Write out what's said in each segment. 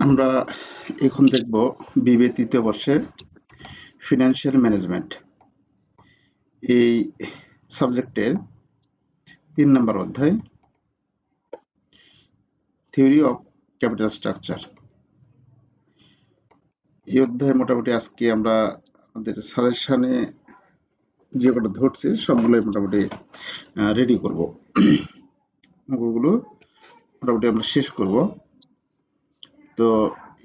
আমরা এখন দেখব বিবিএ তৃতীয় বর্ষের ফিনান্সিয়াল ম্যানেজমেন্ট এই সাবজেক্টের 3 নম্বর অধ্যায় থিওরি অফ ক্যাপিটাল স্ট্রাকচার। এই অধ্যায়ে মোটামুটি আজকে আমরা আমাদের সাজেশনে যে কটা ধরছি সবগুলোই মোটামুটি রেডি করব, অঙ্কগুলো মোটামুটি আমরা শেষ করব। তো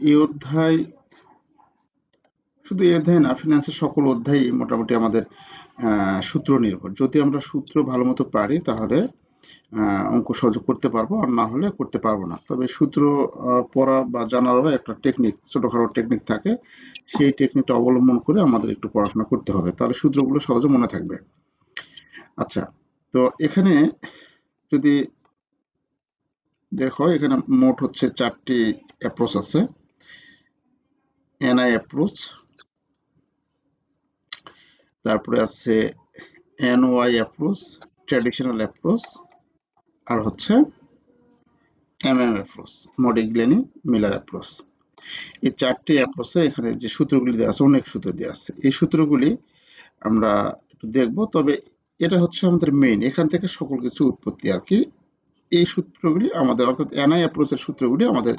এই অধ্যায় শুধু এই অধ্যায় না, ফিনান্সের সকল অধ্যায় মোটামুটি আমাদের সূত্র নির্ভর। যদি আমরা সূত্র ভালো মতো পারি তাহলে অঙ্ক সহজে করতে পারবো, আর না হলে করতে পারবো না। তবে সূত্র পড়া বা জানারও একটা টেকনিক, ছোটখাটো টেকনিক থাকে, সেই টেকনিকটা অবলম্বন করে আমাদের একটু পড়াশোনা করতে হবে, তাহলে সূত্রগুলো সহজে মনে থাকবে। আচ্ছা, তো এখানে যদি দেখো, এখানে মোট হচ্ছে 4টি অ্যাপ্রোচ আছে। এনআই অ্যাপ্রোচ, তারপরে আছে এনওয়াই অ্যাপ্রোচ, ট্র্যাডিশনাল অ্যাপ্রোচ, আর হচ্ছে এমএম অ্যাপ্রোচ, মডিগ্লেনি মিলার অ্যাপ্রোচ। এই 4টি অ্যাপ্রোচে এখানে যে সূত্রগুলি দেওয়া আছে, অনেক সূত্র দেওয়া আছে। এই সূত্রগুলি আমরা একটু দেখব, তবে এটা হচ্ছে আমাদের মেইন, এখান থেকে সকল কিছু উৎপত্তি আর কি। এই সূত্রগুলি আমাদের, অর্থাৎ এনআই অ্যাপ্রোচের সূত্রগুলি আমাদের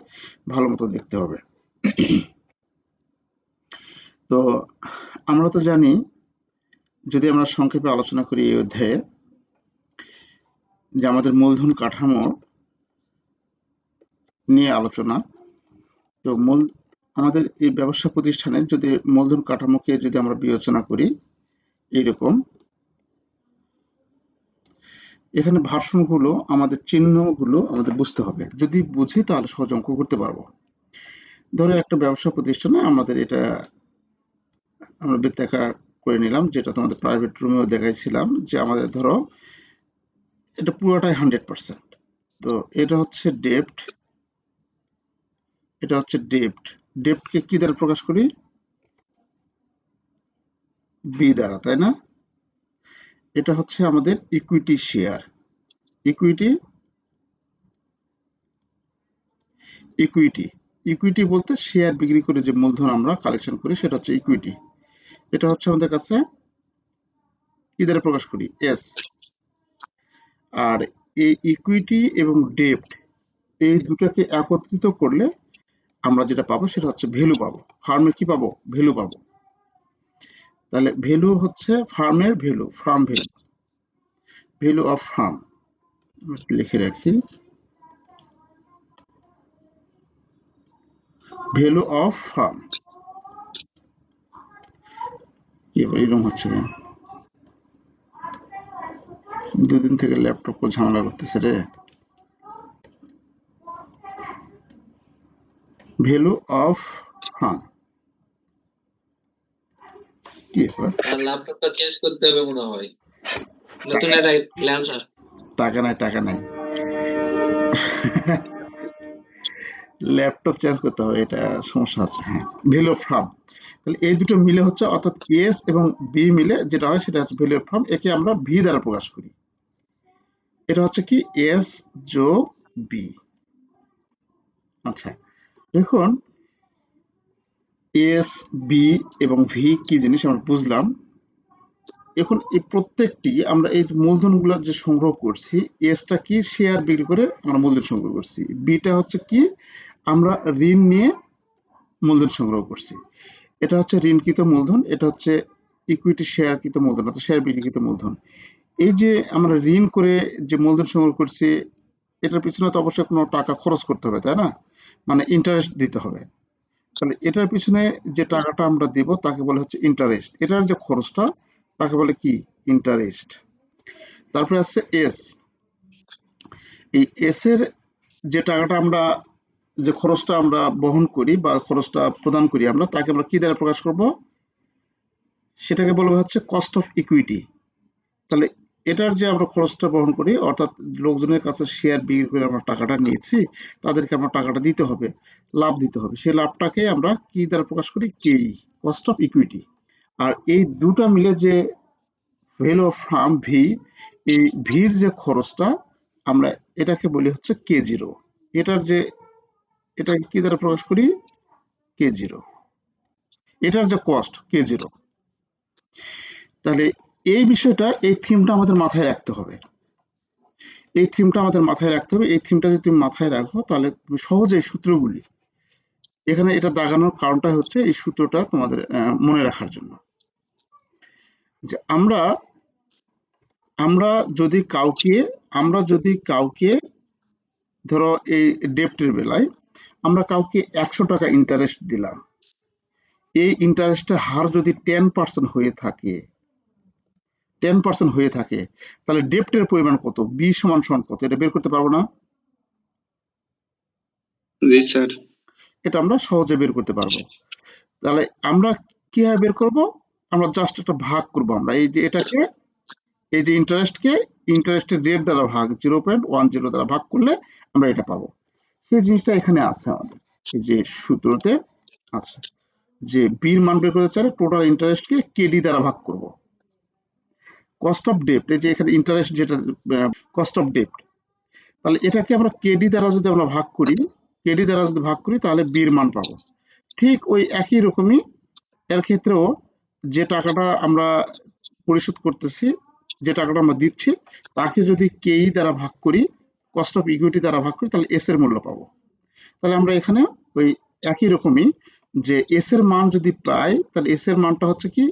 ভালো মতো দেখতে হবে। তো আমরা তো জানি, যদি আমরা সংক্ষেপে আলোচনা করি এই অধ্যায়ে, যে আমাদের মূলধন কাঠামো নিয়ে আলোচনা। তো আমাদের এই ব্যবসা প্রতিষ্ঠানে যদি মূলধন কাঠামোকে যদি আমরা বিবেচনা করি, এইরকম এখানে ভার্সনগুলো, আমাদের চিহ্নগুলো আমাদের বুঝতে হবে। যদি বুঝি তাহলে সহজ অঙ্ক করতে পারবো। ধরো একটা ব্যবসা প্রতিষ্ঠানে আমাদের এটা আমরা বৃত্তাকার করে নিলাম, যেটা তোমাদের প্রাইভেট রুমেও দেখাইছিলাম, যে আমাদের ধরো এটা পুরোটাই 100%। তো এটা হচ্ছে ডেপ্ট, এটা হচ্ছে ডেপ্ট। ডেপ্টকে কি দ্বারা প্রকাশ করি? বি দ্বারা, তাই না? এটা হচ্ছে আমাদের equity share. Equity, equity equity বলতে শেয়ার বিক্রি করে যে মূলধন আমরা কালেকশন করি, সেটা হচ্ছে ইকুইটি। এটা হচ্ছে আমাদের কাছে কি দ্বারা প্রকাশ করি? এস। আর এই ইকুইটি এবং ডেপ্ট, এই দুটাকে একত্রিত করলে আমরা যেটা পাবো সেটা হচ্ছে ভ্যালু পাবো। ফার্মের কি পাবো? ভ্যালু পাবো। তাহলে ভ্যালু হচ্ছে ফার্মের value, farm value, value of farm. লিখে রাখি, ভ্যালু অফ ফার্ম। এরকম হচ্ছে কেন? দুদিন থেকে ল্যাপটপ ঝামেলা করতেছে রে। ভ্যালু অফ ফার্ম কি ল্যাপটপটা চেঞ্জ করতে হবে মনে হয়, নতুন একটা ল্যান্সার। টাকা নাই, টাকা নাই, ল্যাপটপ চেঞ্জ করতে হবে, এটা সমস্যা আছে। হ্যাঁ, ভ্যালু অফ ফার্ম। তাহলে এই দুটো মিলে হচ্ছে, অর্থাৎ এস এবং বি মিলে যেটা হয় সেটা হচ্ছে ভ্যালু অফ ফার্ম। একে আমরা ভি দ্বারা প্রকাশ করি। এটা হচ্ছে কি? এস যোগ বি। আচ্ছা, দেখুন এস, বি এবং ভি কি জিনিস আমরা বুঝলাম। এখন এই প্রত্যেকটি আমরা এই মূলধনগুলো যে সংগ্রহ করছি, এসটা কি? শেয়ার বিক্রি করে আমরা মূলধন সংগ্রহ করছি। বিটা হচ্ছে কি? আমরা ঋণ নিয়ে মূলধন সংগ্রহ করছি। এটা হচ্ছে ঋণকৃত মূলধন, এটা হচ্ছে ইকুইটি শেয়ারকৃত মূলধন, অর্থাৎ শেয়ার বিক্রিকৃত মূলধন। এই যে আমরা ঋণ করে যে মূলধন সংগ্রহ করছি, এটার পিছনে তো অবশ্যই কোনো টাকা খরচ করতে হবে, তাই না? মানে ইন্টারেস্ট দিতে হবে। তাহলে এটার পিছনে যে টাকাটা আমরা দেব তাকে বলে হচ্ছে ইন্টারেস্ট। এটার যে খরচটা তাকে বলে কি? ইন্টারেস্ট। তারপরে আসছে এস। এই এস এর যে টাকাটা আমরা, যে খরচটা আমরা বহন করি বা খরচটা প্রদান করি আমরা, তাকে আমরা কি দ্বারা প্রকাশ করব? সেটাকে বলবো হচ্ছে কস্ট অফ ইকুইটি। তাহলে এটার যে আমরা খরচটা বহন করি, অর্থাৎ লোকজনের কাছে শেয়ার বিক্রি করে আমরা টাকাটা নিয়েছি, তাদেরকে আমরা টাকাটা দিতে হবে, লাভ দিতে হবে। সেই লাভটাকে আমরা কি দ্বারা প্রকাশ করি? কেই, কস্ট অফ ইকুইটি। আর এই দুটা মিলে যে ভ্যালু অফ ফার্ম ভি, এই ভির যে খরচটা আমরা, এটাকে বলি হচ্ছে কে জিরো। এটার যে এটাকে কি দ্বারা প্রকাশ করি? K0, এটার যে কস্ট K0। তাহলে এই বিষয়টা, এই থিমটা আমাদের মাথায় রাখতে হবে। এই থিমটা আমাদের মাথায় রাখতে হবে। এই থিমটা যদি তুমি মাথায় রাখো তাহলে তুমি সহজে এই সূত্রগুলি, এখানে এটা দাগানোর কারণটা হচ্ছে এই সূত্রটা তোমাদের মনে রাখার জন্য, যে আমরা আমরা যদি কাউকে আমরা যদি কাউকে ধরো এই ডেপ্টের বেলায় আমরা কাউকে 100 টাকা ইন্টারেস্ট দিলাম, এই ইন্টারেস্টের হার যদি 10% হয়ে থাকে, 10% হয়ে থাকে, তাহলে ডেপ্টের পরিমাণ কত? বি সমান সমান কত? এটা বের করতে পারবো না? জি স্যার। এটা আমরা সহজে বের করতে পারবো। তাহলে আমরা কিভাবে বের করব? আমরা জাস্ট একটা ভাগ করব। আমরা এই যে এটাকে, এই যে ইন্টারেস্টের রেট দ্বারা ভাগ 0.10 দ্বারা ভাগ করলে আমরা এটা পাবো। সেই জিনিসটা এখানে আছে আমাদের এই যে সূত্রতে আছে, যে বির মান বের করতে চাইলে টোটাল ইন্টারেস্টকে কেডি দ্বারা ভাগ করব। কস্ট অফ ডেপ্ট, এই যে এখানে ইন্টারেস্ট যেটা কস্ট অফ ডেপ্ট, তাহলে এটাকে আমরা কেডি দ্বারা যদি আমরা ভাগ করি, কেডি দ্বারা যদি ভাগ করি তাহলে বির মান পাবো। ঠিক ওই একই রকমই এর ক্ষেত্রেও যে টাকাটা আমরা পরিশোধ করতেছি, যে টাকাটা আমরা দিচ্ছি, তাকে যদি কেই দ্বারা ভাগ করি, কস্ট অফ ইকুইটি দ্বারা ভাগ করি, তাহলে এস এর মূল্য পাবো। তাহলে আমরা এখানে ওই একই রকমই, যে এস এর মান যদি পাই, তাহলে এস এর মানটা হচ্ছে কি,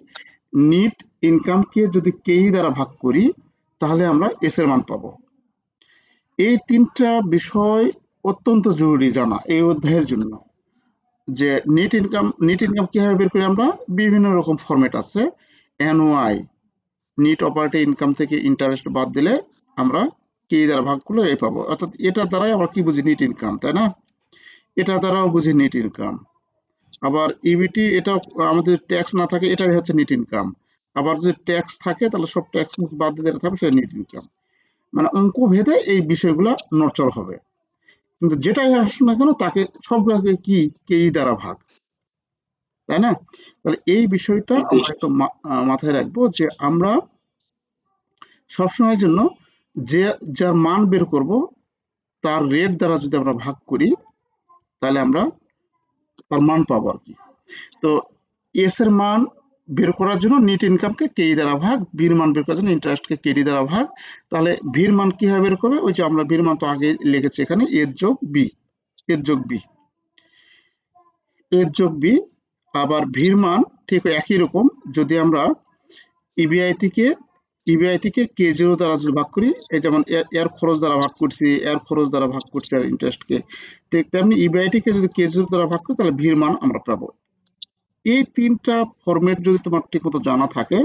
নিট ইনকামকে যদি কেই দ্বারা ভাগ করি তাহলে আমরা এস এর মান পাবো। এই তিনটা বিষয় অত্যন্ত জরুরি জানা এই অধ্যায়ের জন্য, যে নেট ইনকাম কিভাবে বের করি আমরা? বিভিন্ন রকম ফরম্যাট আছে। এনওআই, নেট অপারেটিং ইনকাম থেকে ইন্টারেস্ট বাদ দিলে আমরা কি দ্বারা ভাগ করলে এই পাবো। অর্থাৎ এটা দ্বারাই আমরা কি বুঝি? নেট ইনকাম, তাই না? এটা দ্বারাও বুঝি নেট ইনকাম। আবার ইবিটি, এটা আমাদের ট্যাক্স না থাকে, এটাই হচ্ছে নেট ইনকাম। আবার যদি ট্যাক্স থাকে তাহলে সব ট্যাক্স বাদ দিয়ে যেটা থাকবে সেটা নেট ইনকাম। মানে অঙ্ক ভেদে এই বিষয়গুলো নড়চড় হবে, কিন্তু যেটাই আসুক না কেন তাকে সবগুলোকে কি কেই দ্বারা ভাগ, তাই না? তাহলে এই বিষয়টা আমরা একটু মাথায় রাখবো, যে আমরা সবসময়ের জন্য যে যার মান বের করব তার রেট দ্বারা যদি আমরা ভাগ করি তাহলে আমরা তার মান পাবো আর কি। তো এস এর মান বের করার জন্য নেট ইনকামকে কেই দ্বারা ভাগ, বির মান বের করার জন্য ইন্টারেস্টকে কেডি দ্বারা ভাগ। তাহলে ভির মান কিভাবে বের করবে? ওই যে আমরা ভির মান তো আগে লিখেছি এখানে, এর যোগ বি, এর যোগ বি, এর যোগ বি। আবার ভির মান ঠিক একই রকম, যদি আমরা ইবিআইটিকে K0 দ্বারা যদি ভাগ করি, এই যেমন এর খরচ দ্বারা ভাগ করছি, এর খরচ দ্বারা ভাগ করছি আর ইন্টারেস্টকে, ঠিক তেমনি ইবিআইটিকে যদি K0 দ্বারা ভাগ করি তাহলে ভির মান আমরা পাবো। এই তিনটা ফরম্যাট যদি তোমার ঠিক মতো জানা থাকে,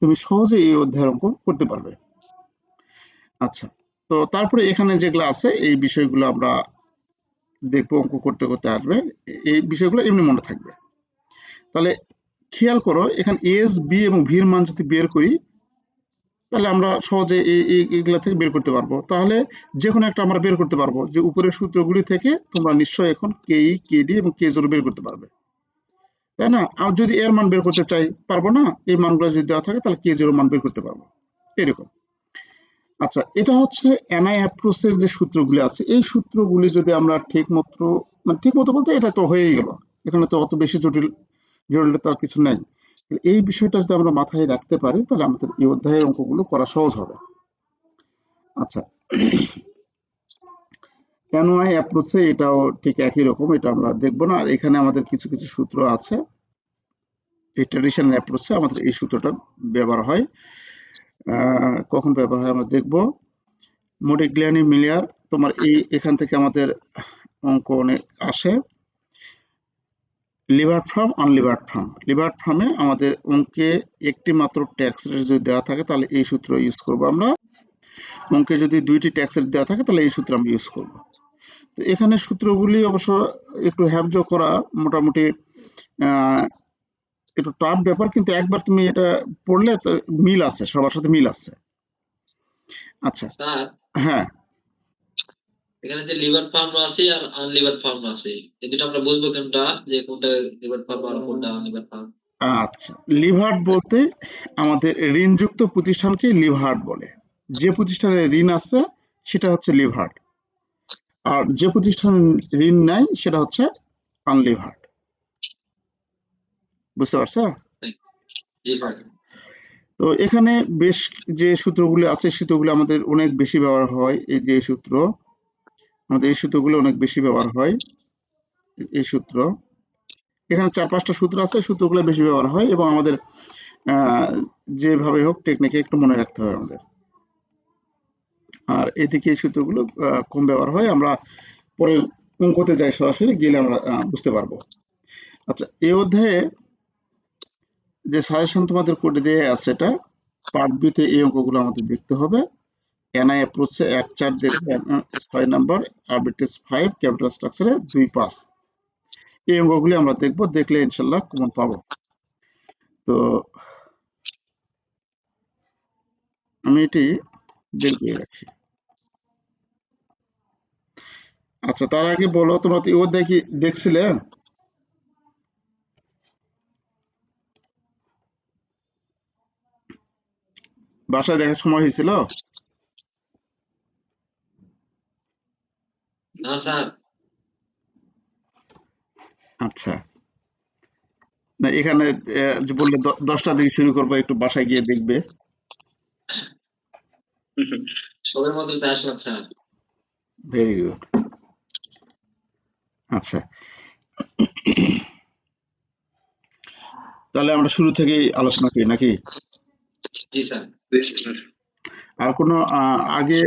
তুমি সহজে এই অধ্যায়ের অঙ্ক করতে পারবে। আচ্ছা, তো তারপরে এখানে যেগুলো আছে এই বিষয়গুলো আমরা দেখবো, অঙ্ক করতে করতে আসবে, এই বিষয়গুলো এমনি মনে থাকবে। তাহলে খেয়াল করো, এখানে এস, বি এবং ভির মান যদি বের করি তাহলে আমরা সহজে এইগুলা থেকে বের করতে পারবো। তাহলে যে কোনো একটা আমরা বের করতে পারবো, যে উপরের সূত্রগুলি থেকে তোমরা নিশ্চয়ই এখন কেই, কেডি এবং K0 বের করতে পারবে, তাই না? আর যদি এর মান বের করতে চাই পারবো না, এই মানগুলো যদি দেওয়া থাকে তাহলে K0 মান বের করতে পারবো, এরকম। আচ্ছা, এটা হচ্ছে এনআই অ্যাপ্রোচের যে সূত্রগুলি আছে, এই সূত্রগুলি যদি আমরা ঠিক মতো, মানে ঠিক মতো বলতে এটা তো হয়েই গেল, এখানে তো অত বেশি জটিলতা কিছু নেই। এই বিষয়টা যদি আমরা মাথায় রাখতে পারি তাহলে আমাদের এই অধ্যায়ের অঙ্কগুলো করা সহজ হবে। আচ্ছা, এনওআই অ্যাপ্রোচে এটাও ঠিক একই রকম, এটা আমরা দেখবো না। আর এখানে আমাদের কিছু কিছু সূত্র আছে, এই ট্র্যাডিশনাল অ্যাপ্রোচে আমাদের এই সূত্রটা ব্যবহার হয়। কখন ব্যবহার হয় আমরা দেখবো। মডিগ্লিয়ানি মিলিয়ার, তোমার এখান থেকে আমাদের অঙ্ক অনেক আসে। লিভার ফার্ম, আনলিভার ফার্ম, লিভার ফার্মে আমাদের অঙ্কে একটি মাত্র ট্যাক্স রেট যদি দেওয়া থাকে তাহলে এই সূত্র ইউজ করবো আমরা। অঙ্কে যদি দুইটি ট্যাক্স রেট দেওয়া থাকে তাহলে এই সূত্র আমরা ইউজ করবো। তো এখানে সূত্রগুলি অবশ্য একটু হ্যাবজ করা, মোটামুটি একটু টাফ ব্যাপার, কিন্তু একবার তুমি এটা পড়লে তো মিল আছে, সবার সাথে মিল আছে। আচ্ছা, স্যার হ্যাঁ, এখানে যে লিভার ফার্ম আছে আর আনলিভার ফার্ম আছে, এই দুটো আমরা বুঝবো কোনটা, যে কোনটা লিভার ফার্ম আর কোনটা আনলিভার ফার্ম? আচ্ছা, লিভার্ড বলতে আমাদের ঋণযুক্ত প্রতিষ্ঠানকে লিভার্ড বলে, যে প্রতিষ্ঠানে ঋণ আছে সেটা হচ্ছে লিভার্ড। আর যে প্রতিষ্ঠান ঋণ নেয় সেটা হচ্ছে আনলিভার্ড। বুঝতে পারছো? জি স্যার। তো এখানে বেশ যে সূত্রগুলো আছে সূত্রগুলো আমাদের অনেক বেশি ব্যবহার হয়। এই যে সূত্র, আমাদের এই সূত্রগুলো অনেক বেশি ব্যবহার হয়। এই সূত্র, এখানে 4-5টা সূত্র আছে, সূত্রগুলো বেশি ব্যবহার হয় এবং আমাদের যেভাবে হোক টেকনিকে একটু মনে রাখতে হয় আমাদের। আর এদিকে এই সূত্রগুলো কম ব্যবহার হয়, আমরা পরে অঙ্কতে যাই, সরাসরি গেলে আমরা বুঝতে পারবো। আচ্ছা, এই অধ্যায়ে যে সাজেশন তোমাদের কোডে দেওয়া আছে, এটা পার্ট বিতে এই অঙ্কগুলো আমাদের দেখতে হবে। এনআই অ্যাপ্রোচে 1-4 দেখবে, 6 নাম্বার, আরবিটিএস 5, ক্যাপিটাল স্ট্রাকচারে 2-5, এই অঙ্কগুলি আমরা দেখবো, দেখলে ইনশাল্লাহ কমন পাবো। তো আমি এটি বের করে রাখি। আচ্ছা, তার আগে বলো, তোমরা তো এই অধ্যায় কি দেখছিলে? বাসায় দেখার সময় হয়েছিল? না স্যার। আচ্ছা, না এখানে যে বললে 10টা দিকে শুরু করবো, একটু বাসায় গিয়ে দেখবে। সবের মধ্যে তো আসলাম স্যার। Very good. আচ্ছা, তাহলে আমরা শুরু থেকেই আলোচনা করি নাকি? জি স্যার। আর কোনো আগে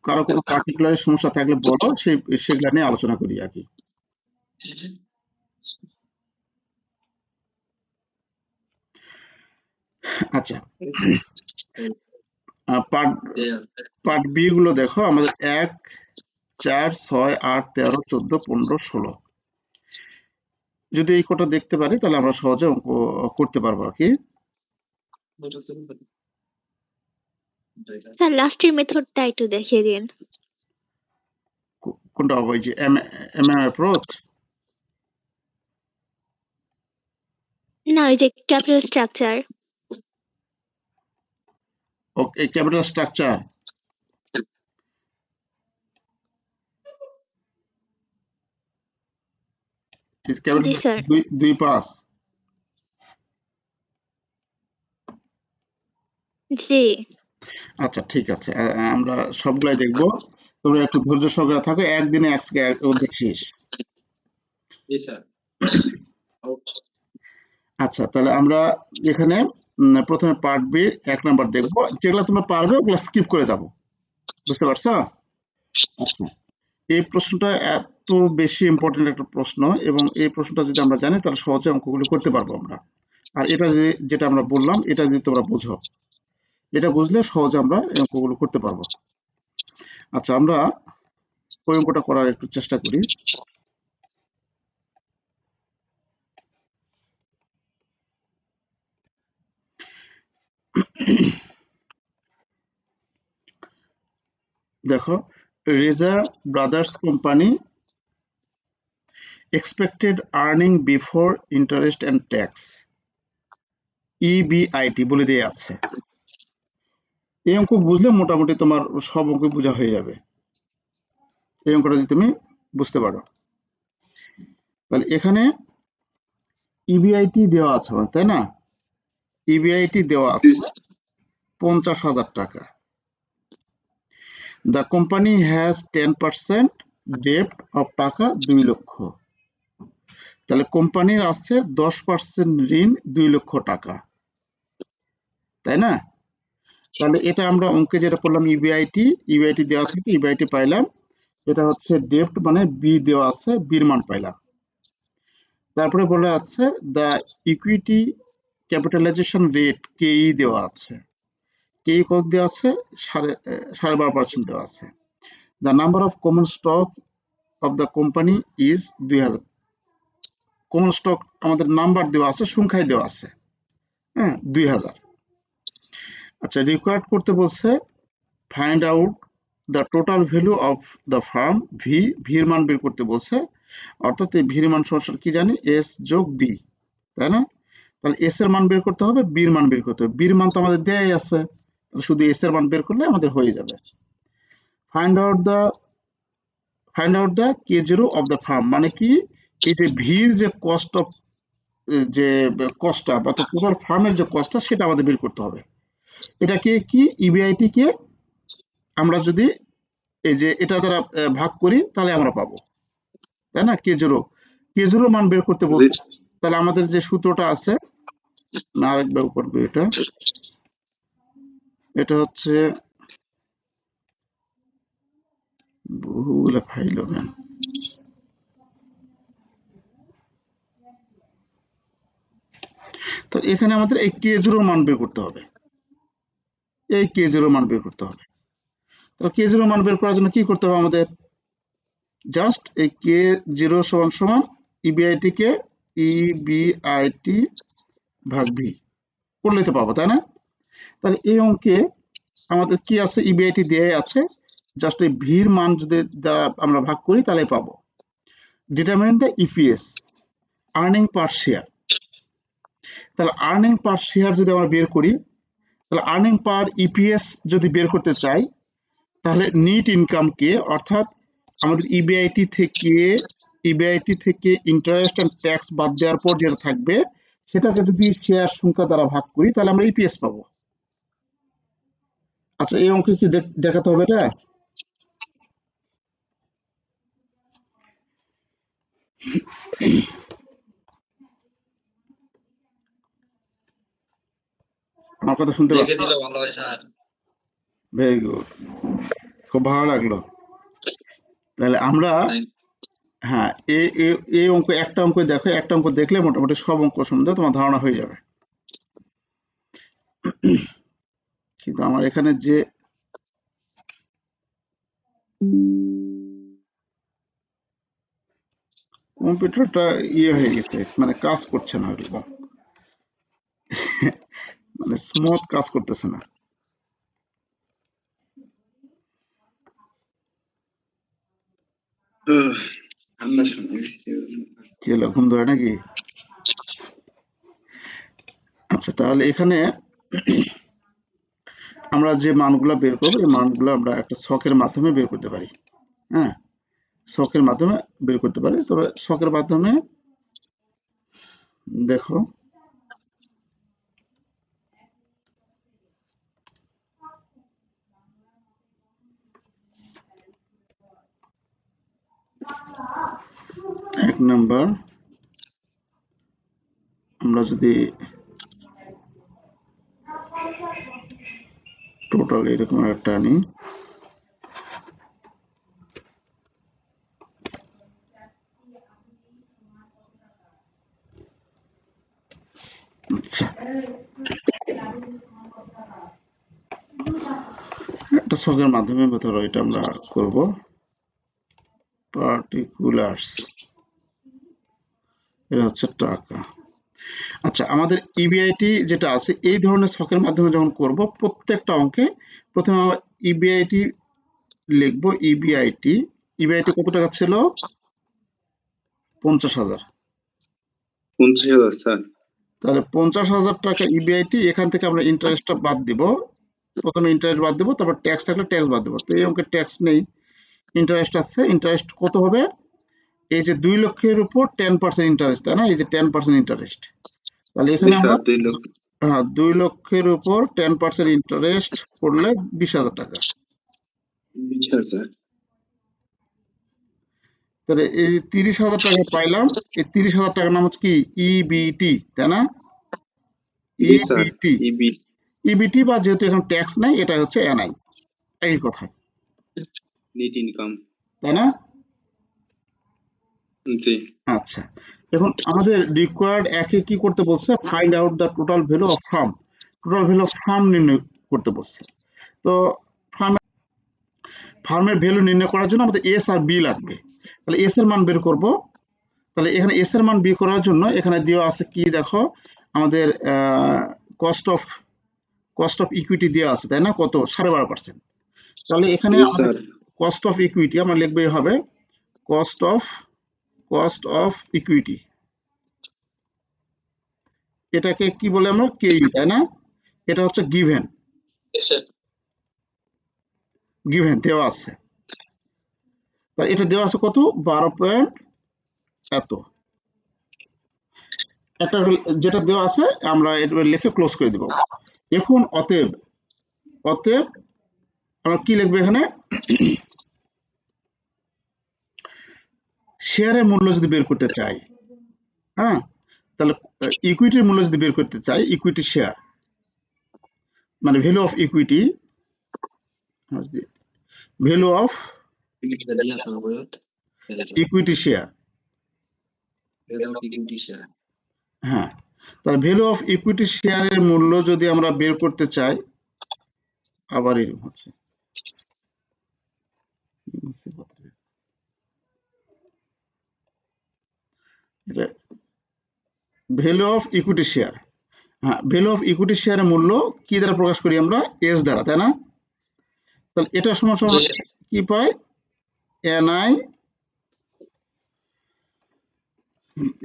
কারো কোনো পার্টিকুলার সমস্যা থাকলে বলো, সেগুলা নিয়ে আলোচনা করি আর কি। আচ্ছা, পার্ট পার্ট বি গুলো দেখো আমাদের 1, 4, 6, 8, 13, 14, 15, 16। যদি এই কোটা দেখতে পারি তাহলে আমরা সহজে অঙ্ক করতে পারবো আর কি। স্যার লাস্টের মেথডটা একটু দেখিয়ে দিন। কোনটা হবে? ওই যে এম অ্যাপ্রোচ? না, ওই যে ক্যাপিটাল স্ট্রাকচার। ওকে, ক্যাপিটাল স্ট্রাকচার। জি স্যার। 2-5। জি। আচ্ছা, ঠিক আছে, আমরা সবগুলাই দেখবো। তোমরা একটু ধৈর্য সহকারে থাকো, একদিনে আজকে অর্ধেক শেষ। জি স্যার। আচ্ছা, তাহলে আমরা এখানে প্রথমে পার্ট বি 1 নাম্বার দেখবো, যেগুলো তোমরা পারবে ওগুলো স্কিপ করে যাবো। বুঝতে পারছো? আচ্ছা, এই প্রশ্নটা এত বেশি ইম্পর্টেন্ট একটা প্রশ্ন, এবং এই প্রশ্নটা যদি আমরা জানি তাহলে সহজে অঙ্কগুলো করতে পারবো আমরা। আর এটা যেটা আমরা বললাম, এটা যদি তোমরা বুঝো, এটা বুঝলে সহজে আমরা এই অঙ্কগুলো করতে পারবো। আচ্ছা, আমরা ওই অঙ্কটা করার একটু চেষ্টা করি। দেখো, Reza brothers company expected earning before interest and tax, EBIT বলে দিয়ে আছে। এই অঙ্ক বুঝলে মোটামুটি তোমার সব অঙ্ক বোঝা হয়ে যাবে, এই অঙ্কটা যদি তুমি বুঝতে পারো। তাহলে এখানে ইবিআইটি দেওয়া আছে আমার, তাই না? ইবিআইটি দেওয়া আছে 50,000 টাকা। দ্য কোম্পানি হ্যাজ 10% ডেপ্ট অফ টাকা 2 লক্ষ। তাহলে কোম্পানির আছে 10% ঋণ 2 লক্ষ টাকা, তাই না? তাহলে এটা আমরা অঙ্কে যেটা করলাম, ইবিআইটি দেওয়া থেকে ইবিআইটি পাইলাম। এটা হচ্ছে ডেপ্ট, মানে বি দেওয়া আছে, বির মান পাইলাম। তারপরে বলে আছে দ্য ইকুইটি ক্যাপিটালাইজেশন রেট, কেই দেওয়া আছে। কেই কত দেওয়া আছে? 12.5% দেওয়া আছে। The number of common stock of the company is 2000। Common stock আমাদের নাম্বার দেওয়া আছে, সংখ্যায় দেওয়া আছে, হ্যাঁ, 2000। আচ্ছা, রিকোয়ার্ড করতে বলছে find out the total value of the farm, ভির মান বের করতে বলছে। অর্থাৎ এই ভির মান সমান কি জানি, এস যোগ বি, তাই না? তাহলে এস এর মান বের করতে হবে, বির মান বের করতে হবে। বির মান তো আমাদের দেয়াই আছে, শুধু এস এর মান বের করলে আমাদের হয়ে যাবে। Find out the find out the K0 of the farm, মানে কি এই যে ভির যে কস্ট অফ যে কস্টটা বা টোটাল ফার্মের যে কস্টটা সেটা আমাদের বের করতে হবে। এটাকে কি ইবিআইটি কে আমরা যদি এই যে এটা দ্বারা ভাগ করি তাহলে আমরা পাবো, তাই না? K0 মান বের করতে জি বলছে, তাহলে আমাদের যে সূত্রটা আছে, না আরেকবার করবো, এটা এটা হচ্ছে বহুগুলো ফাইল ম্যান। তো এখানে আমাদের এই K0 মান বের করতে হবে, এই K0 মান বের করতে হবে। তো K0 মান বের করার জন্য কি করতে হবে আমাদের? জাস্ট এই K0 সমান সমান ইবিআইটি কে ইবিআইটি ভাগ ভি করলেই তো পাবো, তাই না? তাহলে এই অঙ্কে আমাদের কি আছে? ইবিআইটি দেয়াই আছে, জাস্ট এই ভির মান যদি দ্বারা আমরা ভাগ করি তাহলে পাবো। Determine the EPS, earning per share. তাহলে আর্নিং পার শেয়ার যদি আমরা বের করি, তাহলে আর্নিং পার ইপিএস যদি বের করতে চাই, তাহলে নিট ইনকাম কে, অর্থাৎ আমাদের ইবিআইটি থেকে ইন্টারেস্ট এন্ড ট্যাক্স বাদ দেওয়ার পর যেটা থাকবে সেটাকে যদি শেয়ার সংখ্যা দ্বারা ভাগ করি তাহলে আমরা ইপিএস পাবো। আচ্ছা, এই অঙ্কে কি দেখাতে হবে এটা? আমার কথা শুনতে দেখে পাচ্ছ? দিলে ভালো হয় স্যার। ভেরি গুড, খুব ভালো লাগলো। তাহলে আমরা হ্যাঁ, এই অঙ্ক, একটা অঙ্ক দেখো, একটা অঙ্ক দেখলে মোটামুটি সব অঙ্ক সম্বন্ধে তোমার ধারণা হয়ে যাবে। কিন্তু আমার এখানে যে কম্পিউটারটা হয়ে গেছে, মানে কাজ করছে না ওইরকম, মানে স্মুথ কাজ করতেছে না। ঠান্ডার সময় কি হলো, ঘুম ধরে নাকি? আচ্ছা, তাহলে এখানে আমরা যে মানগুলো বের করবো, এই মানগুলো আমরা একটা ছকের মাধ্যমে বের করতে পারি। হ্যাঁ, ছকের মাধ্যমে বের করতে পারি। তবে ছকের মাধ্যমে দেখো, এক নাম্বার আমরা যদি টোটাল এরকম একটা আনি, আচ্ছা একটা ছকের মাধ্যমে ধরো এটা আমরা করব পার্টিকুলার্স, এটা হচ্ছে টাকা। আচ্ছা, আমাদের ইবিআইটি যেটা আছে এই ধরনের ছকের মাধ্যমে যখন করব, প্রত্যেকটা অঙ্কে প্রথমে আমরা ইবিআইটি লিখবো। ইবিআইটি কত টাকা ছিল? 50,000। 50,000 স্যার। তাহলে 50,000 টাকা ইবিআইটি, এখান থেকে আমরা ইন্টারেস্টটা বাদ দিব। প্রথমে ইন্টারেস্ট বাদ দেবো, তারপর ট্যাক্স থাকলে ট্যাক্স বাদ দেবো। তো এই অঙ্কে ট্যাক্স নেই, ইন্টারেস্ট আছে। ইন্টারেস্ট কত হবে? এই যে 2 লক্ষের উপর 10% ইন্টারেস্ট, তাই না? এই যে 10% ইন্টারেস্ট। তাহলে জি এখানে আমরা স্যার, 2 লক্ষ। হ্যাঁ, 2 লক্ষের উপর 10% ইন্টারেস্ট করলে 20,000 টাকা। 20,000। তাহলে এই 30,000 টাকা পাইলাম। এই 30,000 টাকার নাম হচ্ছে কি? ইবিটি, তাই না? জি স্যার, ইবিটি, ইবি। ইবিটি বা যেহেতু এখন ট্যাক্স নাই, এটা হচ্ছে এনআই, এই কথা, নেট ইনকাম। তাই না? জি আচ্ছা, এখন আমাদের রিকোয়ার্ড একে কি করতে বলছে? Find out the total value of farm, total value of farm নির্ণয় করতে বলছে। তো ফার্মের ভ্যালু নির্ণয় করার জন্য আমাদের এস আর বি লাগবে। তাহলে এস এর মান বের করব। তাহলে এখানে এস এর মান বের করার জন্য এখানে দেওয়া আছে কি দেখো, আমাদের কস্ট অফ ইকুইটি দেওয়া আছে, তাই না? কত? 12.5%। তাহলে এখানে জি আমাদের স্যার। কস্ট অফ ইকুইটি আমরা লিখবে হবে কস্ট অফ ইকুইটি, এটাকে কি বলে আমরা? কেই, তাই না? এটা হচ্ছে গিভেন দেওয়া আছে। তাহলে এটা দেওয়া আছে কত 12 পয়েন্ট এত একটা যেটা দেওয়া আছে আমরা এটা লিখে ক্লোজ করে দিব। এখন অতএব অতএব আমরা কি লিখবো এখানে শেয়ারের মূল্য যদি বের করতে চাই, হ্যাঁ, তাহলে ইকুইটির মূল্য যদি বের করতে চাই, ইকুইটি শেয়ার মানে value of equity, value of এটা দিয়ে আসলে বয়ত ইকুইটি শেয়ার, এটা ইকুইটি শেয়ার হ্যাঁ, তাহলে ভ্যালু অফ ইকুইটি শেয়ারের মূল্য যদি আমরা বের করতে চাই, আবার এরকম হচ্ছে এটা ভ্যালু অফ ইকুইটি শেয়ার, হ্যাঁ, ভ্যালু অফ ইকুইটি শেয়ারের মূল্য কি দ্বারা প্রকাশ করি আমরা, এস দ্বারা, তাই না? তাহলে এটা সমান সমান কি পাই, এনআই,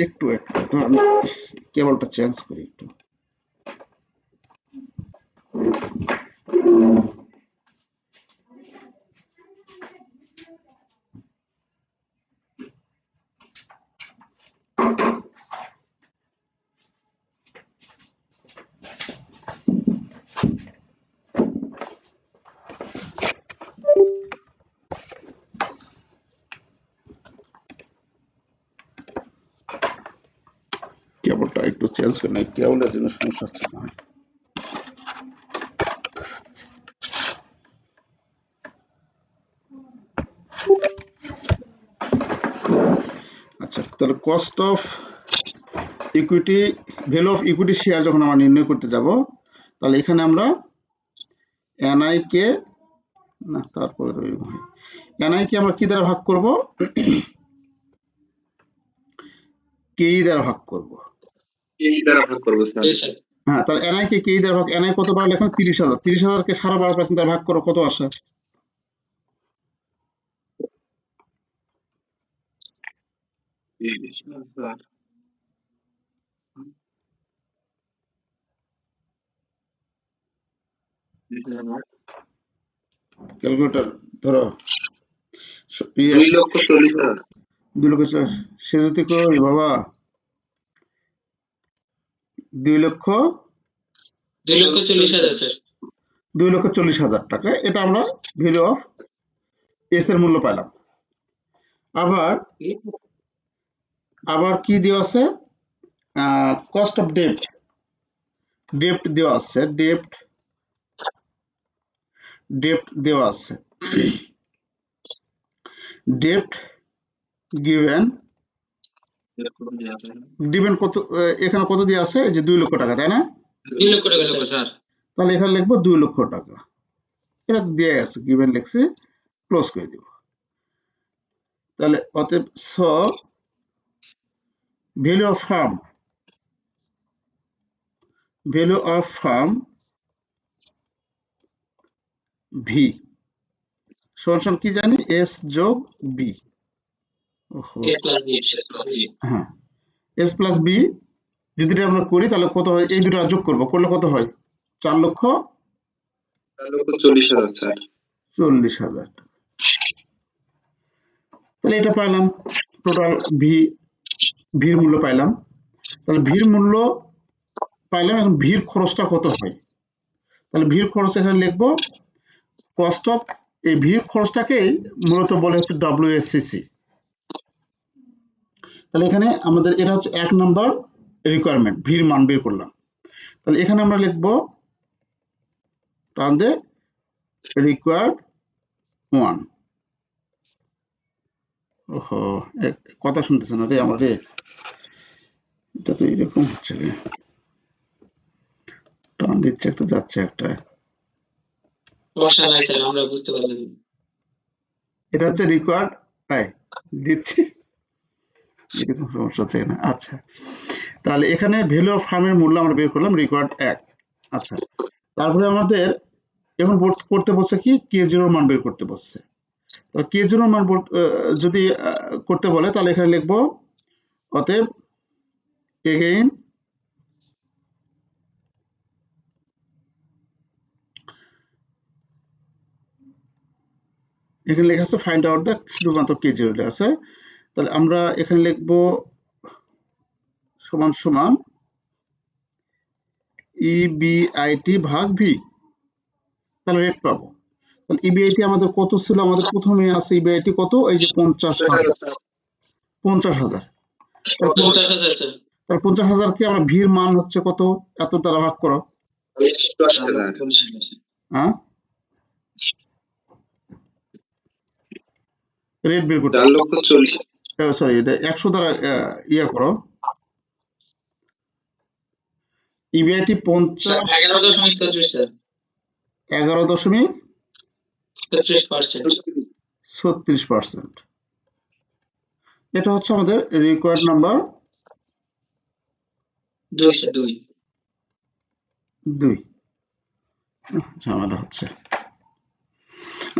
একটু একটু তো আমি কেবলটা চেঞ্জ করি একটু, কেবলটা একটু চেঞ্জ করে নাই, কেবলের জন্য সমস্যা হচ্ছে না। আচ্ছা, তাহলে cost of equity, value of equity share যখন আমরা নির্ণয় করতে যাব, তাহলে এখানে আমরা এনআই কে না, তারপরে তো এরকম হয়, এনআই কে আমরা কি দ্বারা ভাগ করব, কে দ্বারা ভাগ করব, এই দ্বারা ভাগ করবো স্যার। হ্যাঁ, তাহলে এনআই কে কে দ্বারা ভাগ, এনআই কত পারলে এখন 30,000, 30,000 কে 12.5% দ্বারা ভাগ করো, কত আসে, ক্যালকুলেটর ধরো, 2,40,000। 2,40,000 সে যদি কই বাবা 2,40,000 স্যার। 2,40,000 টাকা, এটা আমরা ভ্যালু অফ এস এর মূল্য পাইলাম। আবার আবার কি দেওয়া আছে, কস্ট অফ ডেপ্ট, ডেপ্ট দেওয়া আছে, ডেপ্ট দেওয়া আছে, ডেপ্ট গিভেন কত, এখানে কত দিয়ে আছে, যে 2 লক্ষ টাকা, তাই না? 2 লক্ষ টাকা স্যার। তাহলে এখানে লিখবো 2 লক্ষ টাকা, এটা তো দিয়ে আছে, গিভেন লিখছি, ক্লোজ করে দিব। তাহলে অতএব so value of firm, value of firm V সমান কি জানি, এস যোগ B, S plus B, S plus B। হ্যাঁ, এস প্লাস বি যদি এটা আমরা করি তাহলে কত হয়, এই দুটো যোগ করবো, করলে কত হয়, 4,40,000 স্যার। 4,40,000। তাহলে এটা পাইলাম, টোটাল ভির মূল্য পাইলাম। তাহলে ভির মূল্য পাইলাম, এখন ভির খরচটা কত হয়, তাহলে ভির খরচ এখানে লিখবো কস্ট অফ, এই ভির খরচটাকেই মূলত বলে হচ্ছে ডব্লিউএসসিসি। তাহলে এখানে আমাদের এটা হচ্ছে 1 নম্বর রিকোয়ারমেন্ট, ভির মান বের করলাম। তাহলে এখানে আমরা লিখবো টার্ন রিকোয়ার্ড 1। ওহো, কথা শুনতেছে না রে আমার রে, এটা তো এরকম হচ্ছে রে, টান দিচ্ছে একটা যাচ্ছে একটা, সমস্যা নাই স্যার, আমরা বুঝতে পারলাম। এটা হচ্ছে রিকোয়ার্ড, দিচ্ছি, এরকম সমস্যা থাকে না। আচ্ছা, তাহলে এখানে ভ্যালু অফ ফার্মের মূল্য আমরা বের করলাম, রিকোয়ার্ড 1। আচ্ছা, তারপরে আমাদের এখন করতে বলছে কি, কে জিরোর মান বের করতে বলছে। কে জিরোর মান যদি করতে বলে, তাহলে এখানে লিখবো অতএব এগেইন এখানে লেখা আছে ফাইন্ড আউট দ্য, শুধুমাত্র কেজি লেখা আছে। তাহলে আমরা এখানে লিখবো সমান সমান ইবিআইটি ভাগ ভি, তাহলে রেট পাবো। তাহলে ইবিআইটি আমাদের কত ছিল, আমাদের প্রথমে আছে ইবিআইটি কত, এই যে 50,000, 50,000। তাহলে 50,000 স্যার। তাহলে 50,000 কে আমরা ভির মান হচ্ছে কত, এত দ্বারা ভাগ করো, 10,000 হ্যাঁ রেট বের করতে, 4,40,000 সরি এটা 100 দ্বারা ইয়া করো, ইবিআইটি 50, 11.33 স্যার, 11.33%। 33%। এটা হচ্ছে আমাদের রিকোয়ার্ড নাম্বার 2 স্যার, 2। 2। ঝামেলা হচ্ছে।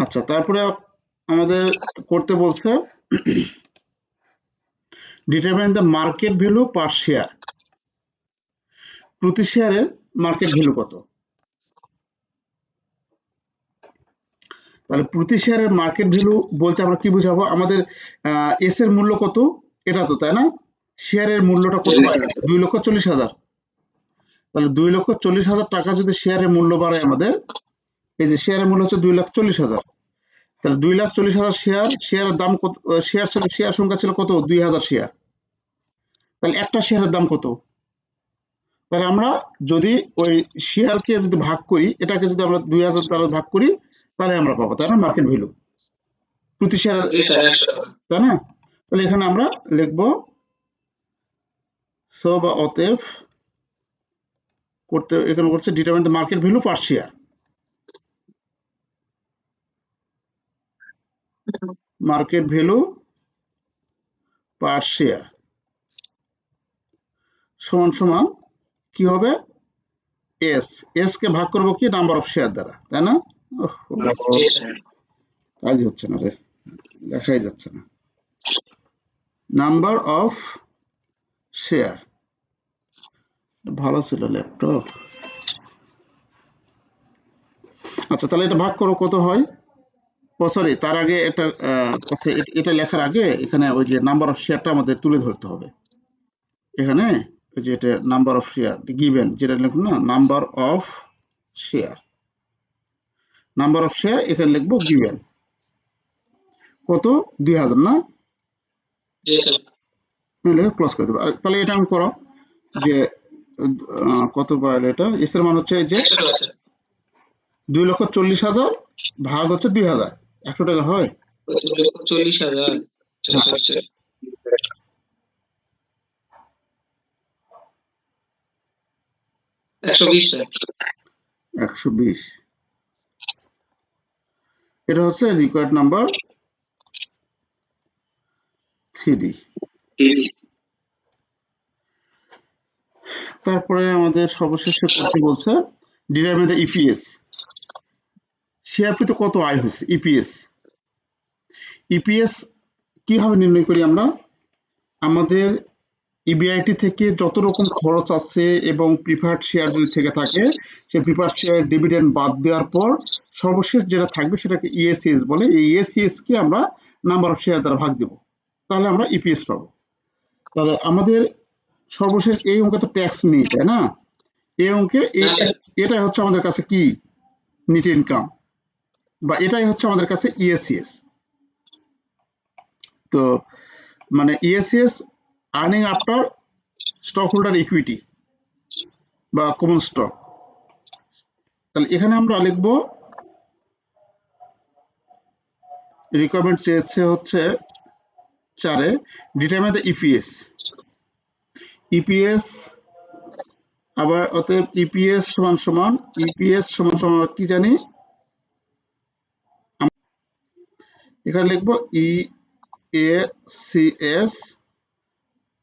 আচ্ছা, তারপরে আমাদের করতে বলছে determine the market value per share, প্রতি শেয়ারের মার্কেট ভ্যালু কত। তাহলে প্রতি শেয়ারের মার্কেট ভ্যালু বলতে আমরা কি বুঝাবো, আমাদের এস এর মূল্য কত, এটা তো তাই না, শেয়ারের মূল্যটা কত, 2,40,000। তাহলে 2,40,000 টাকা যদি শেয়ারের মূল্য বাড়ে আমাদের, এই যে শেয়ারের মূল্য হচ্ছে 2,40,000, তাহলে 2,40,000 শেয়ারের দাম কত, শেয়ার সংখ্যা ছিল কত, 2,000 শেয়ার। তাহলে একটা শেয়ারের দাম কত, তাহলে আমরা যদি ওই শেয়ারকে যদি ভাগ করি, এটাকে যদি আমরা 2,000 দ্বারা ভাগ করি, তাহলে আমরা পাবো, তাই না, মার্কেট ভ্যালু প্রতি শেয়ার, জি স্যার, 100 টাকা। তাই না। তাহলে এখানে আমরা লিখবো সো বা অতএব করতে, এখানে করছে determine the market value per share, market value per share সমান সমান কি হবে, এস কে ভাগ করবো কি নাম্বার অফ শেয়ার দ্বারা, তাই না। জি স্যার। কাজ হচ্ছে না রে, দেখাই যাচ্ছে না, নাম্বার অফ শেয়ার, ভালো ছিল ল্যাপটপ। আচ্ছা, তাহলে এটা ভাগ করো কত হয়, ও সরি, তার আগে এটা এটা লেখার আগে এখানে ওই যে নাম্বার অফ শেয়ারটা আমাদের তুলে ধরতে হবে। এখানে ওই যে এটা নাম্বার অফ শেয়ার গিভেন, যেটা লিখুন না, number of share, number of share এখানে লিখবো গিভেন কত, 2,000 না, জি স্যার। লিখে ক্লোজ করে দেবো। তাহলে এটা আমি করো যে কত পাইলে, এটা এস এর মান হচ্ছে এই যে 100 টাকা স্যার। 2,40,000 ভাগ হচ্ছে 2,000, 100 টাকা হয়। 2,40,000। Sorry sir. 120 স্যার। 120, এটা হচ্ছে রিকোয়ার্ড নাম্বার 3D। তারপরে আমাদের সর্বশেষে করতে বলছে ডিরাইভ দ্য ইপিএস, শেয়ার প্রতি কত আয় হয়েছে, ইপিএস। ইপিএস কিভাবে নির্ণয় করি আমরা, আমাদের ইবিআইটি থেকে যত রকম খরচ আছে এবং প্রিফার্ড শেয়ার যদি থেকে থাকে, সেই প্রিফার্ড শেয়ার ডিভিডেন্ড বাদ দেওয়ার পর সর্বশেষ যেটা থাকবে সেটাকে ইএসিএস বলে, এই ইএসিএস কে আমরা নাম্বার অফ শেয়ার দ্বারা ভাগ দেব, তাহলে আমরা ইপিএস পাবো। তাহলে আমাদের সর্বশেষ এই অঙ্কে তো ট্যাক্স নেই, তাই না, এই অঙ্কে এটা হচ্ছে আমাদের কাছে কি নেট ইনকাম, বা এটাই হচ্ছে আমাদের কাছে ইএসিএস। তো মানে ইএসিএস earning after stock holder equity বা কমন স্টক। তাহলে এখানে আমরা লিখব রিকোয়ারমেন্ট চেয়েছে হচ্ছে 4-এ ডিটারমাইন দ্য ইপিএস, ইপিএস আবার অতএব ইপিএস সমান সমান কি জানি, এখানে লিখবো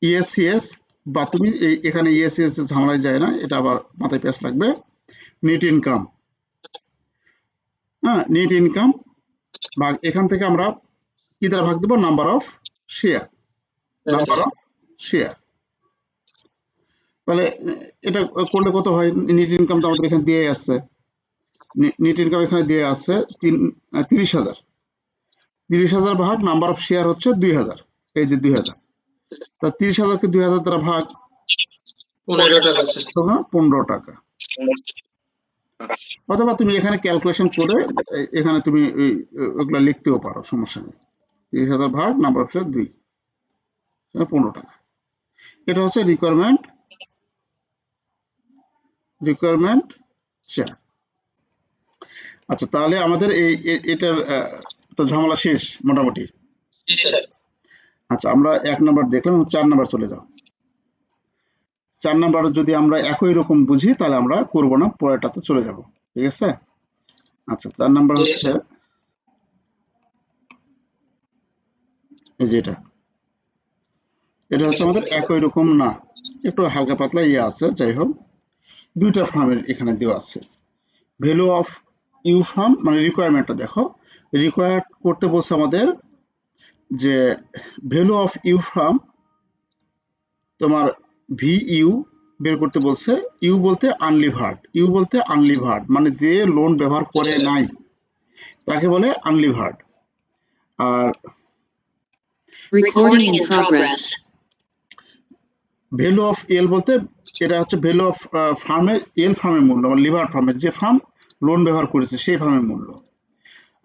ইএসিএস, বা তুমি এখানে ইএসিএস ঝামেলায় যায় না, এটা আবার মাথায় পেঁচ লাগবে, নেট ইনকাম, হ্যাঁ নেট ইনকাম ভাগ, এখান থেকে আমরা কি দ্বারা ভাগ দেবো, number of share, number of share. তাহলে এটা করলে কত হয়, নেট ইনকাম তো আমাদের এখানে দিয়ে আসছে, নেট ইনকাম এখানে দিয়ে আসছে 30,000। 30,000 ভাগ নাম্বার অফ শেয়ার হচ্ছে 2,000, এই যে 2,000, তা 30,000কে 2,000 দ্বারা ভাগ 15 টাকা আছে। তোমরা 15 টাকা। অথবা তুমি এখানে ক্যালকুলেশন করে এখানে তুমি ওগুলা লিখতেও পারো, সমস্যা নেই। 30,000 ভাগ নাম্বার অফ শেয়ার 2, 15 টাকা। এটা হচ্ছে রিকোয়ারমেন্ট শেয়ার। আচ্ছা, তাহলে আমাদের এটার তো ঝামেলা শেষ মোটামুটি। জি স্যার। আচ্ছা, আমরা 1 নাম্বার দেখলাম, 4 নাম্বার চলে যাও। 4 নাম্বার যদি আমরা একই রকম বুঝি তাহলে আমরা করব না, পরেরটাতে চলে যাব, ঠিক আছে? আচ্ছা, 4 নাম্বার জি হচ্ছে স্যার। এই যে এটা হচ্ছে আমাদের একই রকম না, একটু হালকা পাতলা আছে, যাই হোক দুইটা ফার্মের এখানে দেওয়া আছে। ভ্যালু অফ ইউ ফার্ম মানে রিকোয়ারমেন্টটা দেখো, রিকোয়ার করতে বলছে আমাদের যে ভ্যালু অফ ইউ ফার্ম তোমার VU বের করতে বলছে। ইউ বলতে আনলিভার্ড, মানে যে লোন ব্যবহার করে নাই তাকে বলে আনলিভার্ড। আর Recording in progress. Value of L বলতে এটা হচ্ছে ভ্যালু অফ ফার্মের, ফার্মের মূল্য মানে লিভার ফার্মের, যে ফার্ম লোন ব্যবহার করেছে সেই ফার্মের মূল্য।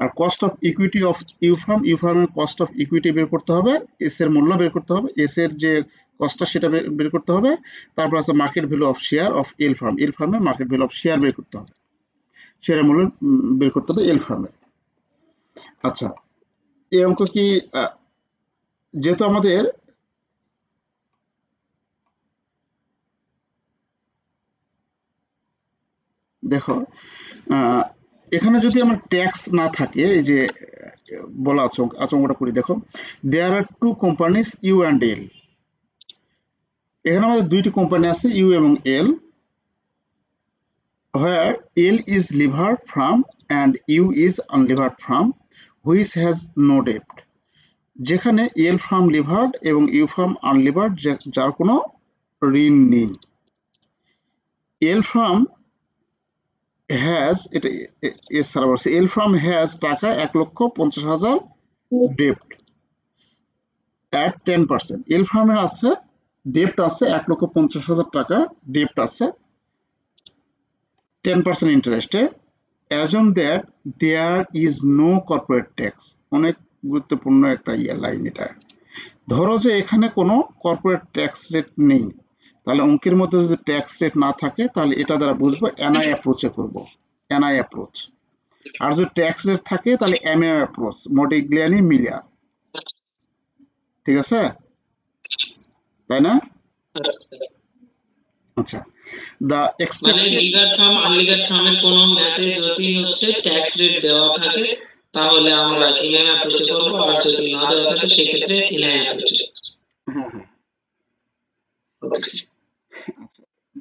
আর cost of equity of U ফার্মের কস্ট অফ ইকুইটি বের করতে হবে, এস এর মূল্য বের করতে হবে, এস এর যে কস্টটা সেটা বের করতে হবে। তারপর আছে market value of share of L ফার্মের মার্কেট ভ্যালু অফ শেয়ার বের করতে হবে, শেয়ারের মূল্য বের করতে হবে এল ফার্মের। আচ্ছা, এই অঙ্ক কি যেহেতু আমাদের দেখো এখানে যদি আমার ট্যাক্স না থাকে, এই যে বলা আছে অঙ্কটা করি দেখো, there are two companies U and L. এখানে আমাদের দুইটি কোম্পানি আছে ইউ এবং এল, where L is levered from and U is unlevered from which has no debt। যেখানে এল ফার্ম লিভার্ড এবং ইউ ফার্ম আনলিভার্ড, যার কোনো ঋণ নেই। এল ফার্ম হ্যাজ, এটা এস ছাড়া বলছে, এল ফার্ম হ্যাজ টাকা 1,50,000 ডেপ্ট অ্যাট 10%। এল ফার্মের আছে ডেপ্ট আছে 1,50,000 টাকা, ডেপ্ট আছে 10% ইন্টারেস্টে। Assume that there is no corporate tax. অনেক গুরুত্বপূর্ণ একটা লাইন এটা। ধরো যে এখানে কোনো কর্পোরেট ট্যাক্স রেট নেই, তাহলে অঙ্কের মধ্যে যদি ট্যাক্স রেট না থাকে তাহলে এটা দ্বারা বুঝবো এনআই অ্যাপ্রোচে করব, এনআই অ্যাপ্রোচ। আর যদি ট্যাক্স রেট থাকে তাহলে এমএ অ্যাপ্রোচ, মডিগ্লিয়ানি মিলিয়ার, ঠিক আছে? তাই না? আচ্ছা, দা মানে এক্সপেক্টেড লিভার ফার্ম আনলিভার ফার্মের কোন ম্যাথে যদি হচ্ছে ট্যাক্স রেট দেওয়া থাকে তাহলে আমরা এমএম অ্যাপ্রোচে করব, আর যদি না দেওয়া থাকে সেই ক্ষেত্রে এনআই অ্যাপ্রোচে। Okay.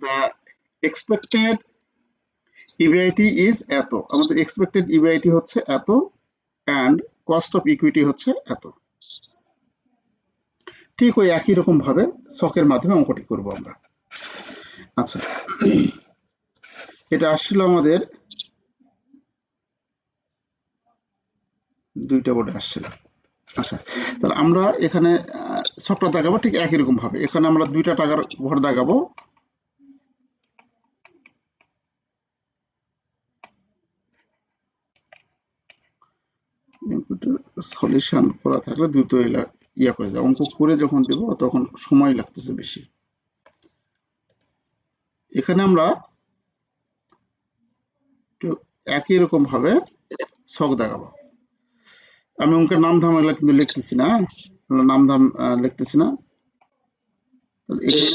The expected EBIT is এত, আমাদের এক্সপেক্টেড ইবিআইটি হচ্ছে এত, অ্যান্ড কস্ট অফ ইকুইটি হচ্ছে এত। ঠিক ওই একই রকম ভাবে শখের মাধ্যমে অঙ্কটি করব আমরা। আচ্ছা, এটা আসছিল আমাদের দুইটা বোর্ডে আসছিল। আচ্ছা, তাহলে আমরা এখানে ছকটা দাগাবো ঠিক একই রকম ভাবে। এখানে আমরা 2টা টাকার ঘর দাগাবো, সলিউশন করা থাকলে দ্রুত ইয়া করে যায়, অঙ্ক করে যখন দেব তখন সময় লাগতেছে বেশি। এখানে আমরা একই রকম ভাবে ছক দেখাবো। আমি অঙ্কের নাম ধাম এগুলা কিন্তু লিখতেছি না, নাম ধাম লিখতেছি না। এখানে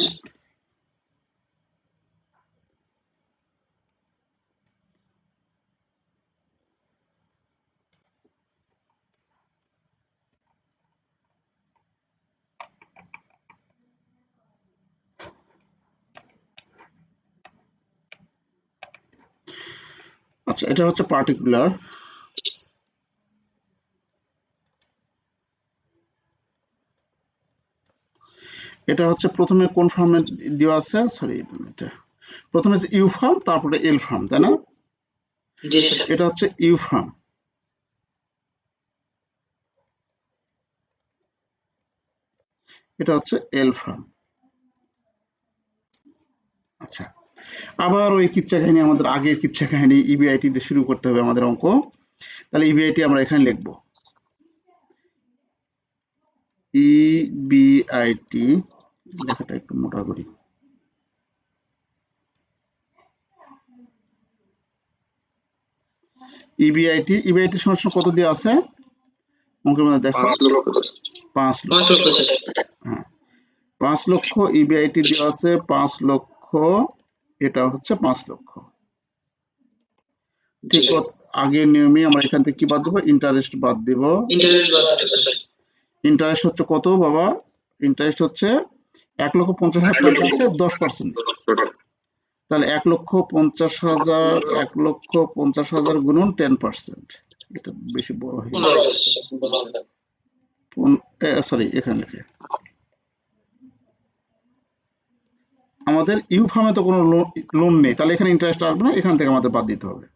আচ্ছা, এটা হচ্ছে পার্টিকুলার। এটা হচ্ছে প্রথমে কোন ফার্মে দেওয়া আছে, সরি এটা প্রথমে ইউ ফার্ম তারপরে এল ফার্ম, তাই না? জি স্যার। এটা হচ্ছে ইউ ফার্ম, এটা হচ্ছে এল ফার্ম। আচ্ছা, আবার ওই কিচ্ছা কাহিনী, আমাদের আগের কিচ্ছা কাহিনী ইবিআইটি দিয়ে শুরু করতে হবে আমাদের অঙ্ক। তাহলে ইবিআইটি আমরা এখানে লিখবো, ইবিআইটি, লেখাটা একটু মোটা করি। ইবিআইটি সমস্যা কত দিয়ে আছে অঙ্কের মধ্যে দেখো? 5 লক্ষ। 5 লক্ষ। 5 লক্ষ স্যার। হ্যাঁ, 5 লক্ষ ইবিআইটি দেওয়া আছে 5 লক্ষ, এটা হচ্ছে 5 লক্ষ। ঠিক জি। আগের নিয়মে আমরা এখান থেকে কি বাদ দেবো? ইন্টারেস্ট বাদ দেব। ইন্টারেস্ট বাদ দিতে স্যার। ইন্টারেস্ট হচ্ছে কত বাবা? ইন্টারেস্ট হচ্ছে 1,50,000 টাকা আছে 10%। তাহলে 1,50,000, 1,50,000 গুণন 10%। এটা বেশি বড় হয়ে গেল। 15,000 সরি, এখানে লিখে আমাদের ইউ ফার্মে তো কোনো লোন নেই, তাহলে এখানে ইন্টারেস্ট আসবে না, এখান থেকে আমাদের বাদ দিতে হবে।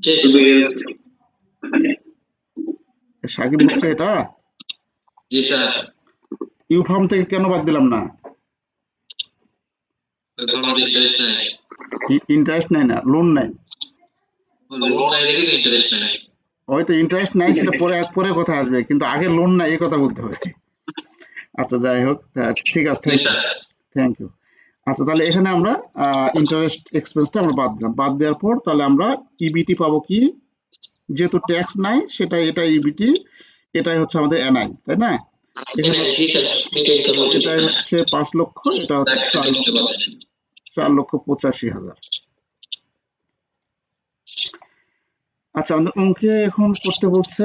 জি শুধু স্যার। সাকিব হচ্ছে এটা জি স্যার। ইউ ফার্ম থেকে কেন বাদ দিলাম না? আমাদের ইন্টারেস্ট নাই। ইন্টারেস্ট নাই না, লোন নাই। লোন নাই দেখে তো ইন্টারেস্ট নাই। হয়তো ইন্টারেস্ট নাই, সেটা পরে পরে কথা আসবে, কিন্তু আগে লোন নাই এই কথা বলতে হবে। আচ্ছা, যাই হোক, ঠিক আছে, জি স্যার। Thank you. আচ্ছা, তাহলে এখানে আমরা ইন্টারেস্ট এক্সপেন্সটা আমরা বাদ দিলাম। বাদ দেওয়ার পর তাহলে আমরা ইবিটি পাবো কি? যেহেতু ট্যাক্স নাই, সেটা এটা ইবিটি, এটাই হচ্ছে আমাদের এনআই, তাই না? জি স্যার। নেট ইনকাম হচ্ছে। এটাই হচ্ছে 5 লক্ষ, এটা হচ্ছে 4,85,000। আচ্ছা, আমাদের অঙ্কে এখন করতে বলছে,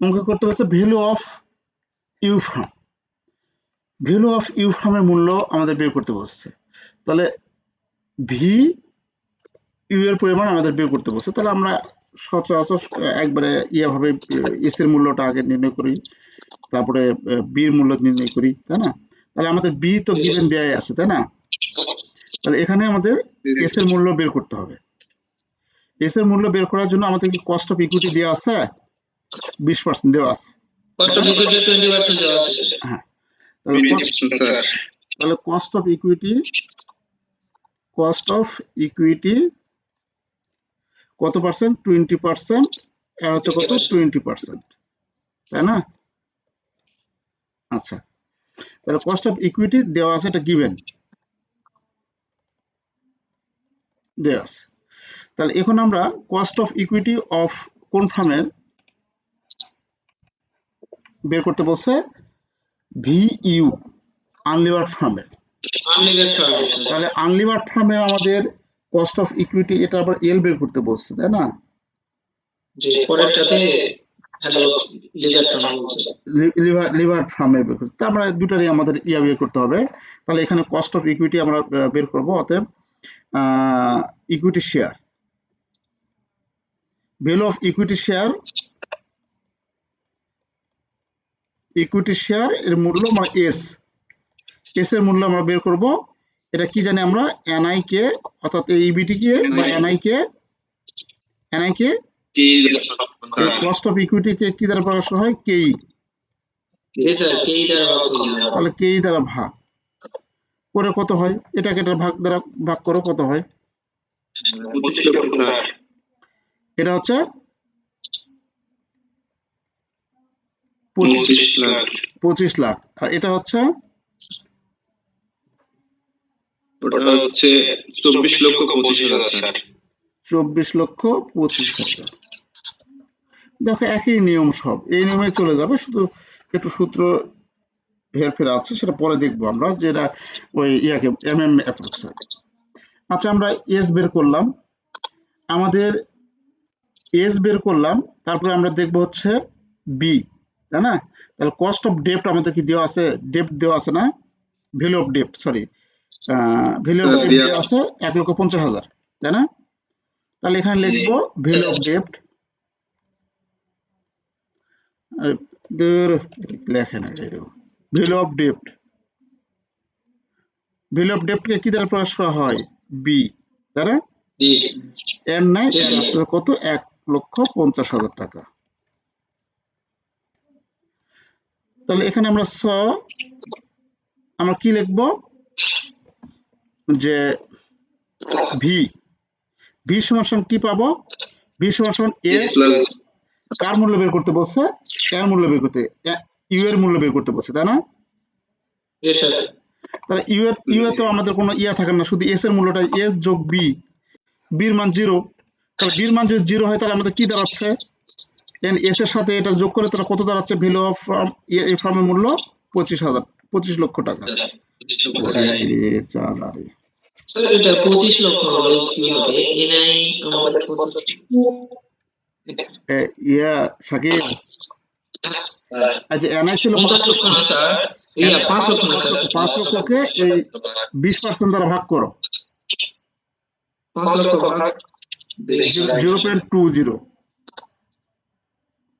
অঙ্কে করতে বলছে value of U firm. Value of U ফার্মের মূল্য আমাদের বের করতে বলছে। তাহলে ভি ইউ এর পরিমাণ আমাদের বের করতে বলছে। তাহলে আমরা সচরাচর একবারে ভাবে এস এর মূল্যটা আগে নির্ণয় করি, তারপরে বি এর মূল্য নির্ণয় করি, তাই না? তাহলে আমাদের বি তো গিভেন দেয়াই আছে, তাই না? তাহলে এখানে আমাদের এস এর মূল্য বের করতে হবে। এস এর মূল্য বের করার জন্য আমাদের কি কস্ট অফ ইকুইটি দেওয়া আছে? 20% দেওয়া আছে। কস্ট অফ ইকুইটি 20% দেওয়া আছে স্যার। হ্যাঁ, তাহলে কস্ট অফ ইকুইটি কত পার্সেন্ট? 20%। আর হচ্ছে কত? 20%, তাই না? আচ্ছা, তাহলে কস্ট অফ ইকুইটি দেওয়া আছে, এটা গিভেন দেওয়া আছে। তাহলে এখন আমরা কস্ট অফ ইকুইটি অফ কোন ফার্মের বের করতে বলছে? ভিইউ, আনলিভার্ড ফার্মের। তাহলে আনলিভার্ড ফার্মের আমাদের কস্ট অফ ইকুইটি, এটা আবার এল বের করতে বলছে, তাই না? জি, পরেরটাতে হ্যালো লিভার ফার্ম বলছে। লিভার ফার্মের বের করতে, আমরা দুটারই আমাদের বের করতে হবে। তাহলে এখানে কস্ট অফ ইকুইটি আমরা বের করব। অতএব equity share, value of equity share এর মূল্য মানে এস এর মূল্য আমরা বের করব। এটা কি জানি আমরা? এনআই কে, অর্থাৎ এই ইবিটি কে বা এনআই কে কস্ট অফ ইকুইটি কে কি দ্বারা প্রকাশ করা হয়? কেই। জি স্যার, কেই দ্বারা ভাগ করলে হবে। তাহলে কেই দ্বারা ভাগ করে কত হয়? এটাকে এটার ভাগ দ্বারা ভাগ করো, কত হয়? 25 লক্ষ। এটা হচ্ছে 25 লাখ। 25 লাখ। আর এটা হচ্ছে ওটা হচ্ছে 24 লক্ষ 25 হাজার স্যার। 24 লক্ষ 25,000। দেখো, একই নিয়ম, সব এই নিয়মে চলে যাবে, শুধু একটু সূত্র হেরফের আছে, সেটা পরে দেখবো আমরা, যেটা ওই এমএম অ্যাপ্রোচ। আচ্ছা, আমরা এস বের করলাম, তারপরে আমরা দেখবো হচ্ছে বি, তাই না? তাহলে কস্ট অফ ডেপ্ট আমাদের কি দেওয়া আছে? ডেপ্ট দেওয়া আছে না? Value of ডেপ্ট, sorry, value of ডেপ্ট দেওয়া আছে 1,50,000, তাই না? তাহলে এখানে লিখবো ভ্যালু অফ ডেপ্ট, লেখে না, ভ্যালু অফ ডেপ্ট কে কি দ্বারা প্রকাশ করা হয়? বি, তাই না? এর নাই, কত? 1,50,000 টাকা। তাহলে এখানে আমরা আমরা কি লিখবো যে ভি ভি সমান সমান কি পাবো? ভি সমান সমান এস প্লাস কার মূল্য বের করতে বলছে? এর মূল্য বের করতে, ইউ এর মূল্য বের করতে বলছে, তাই না? জি স্যার তাহলে ইউ এ তো আমাদের কোনো ইয়া থাকে না, শুধু এস এর মূল্যটা এস যোগ বি, বির মান 0। তাহলে বির মান যদি 0 হয় তাহলে আমাদের কি দাঁড়াচ্ছে? এস এর সাথে এটা যোগ করে তাহলে কত দাঁড়াচ্ছে? ভ্যালু অফ এই ফার্মের মূল্য 25 লক্ষ টাকা। ওরে চালারে। স্যার এটা 25 লক্ষ হলো কিভাবে? এনআই আমাদের কত? ইয়া সাকিব, আচ্ছা এনআই ছিল 50 লক্ষ না স্যার, 5 লক্ষ না স্যার, 5 লক্ষকে এই 20% দ্বারা ভাগ করো, 5 লক্ষ ভাগ 0.20।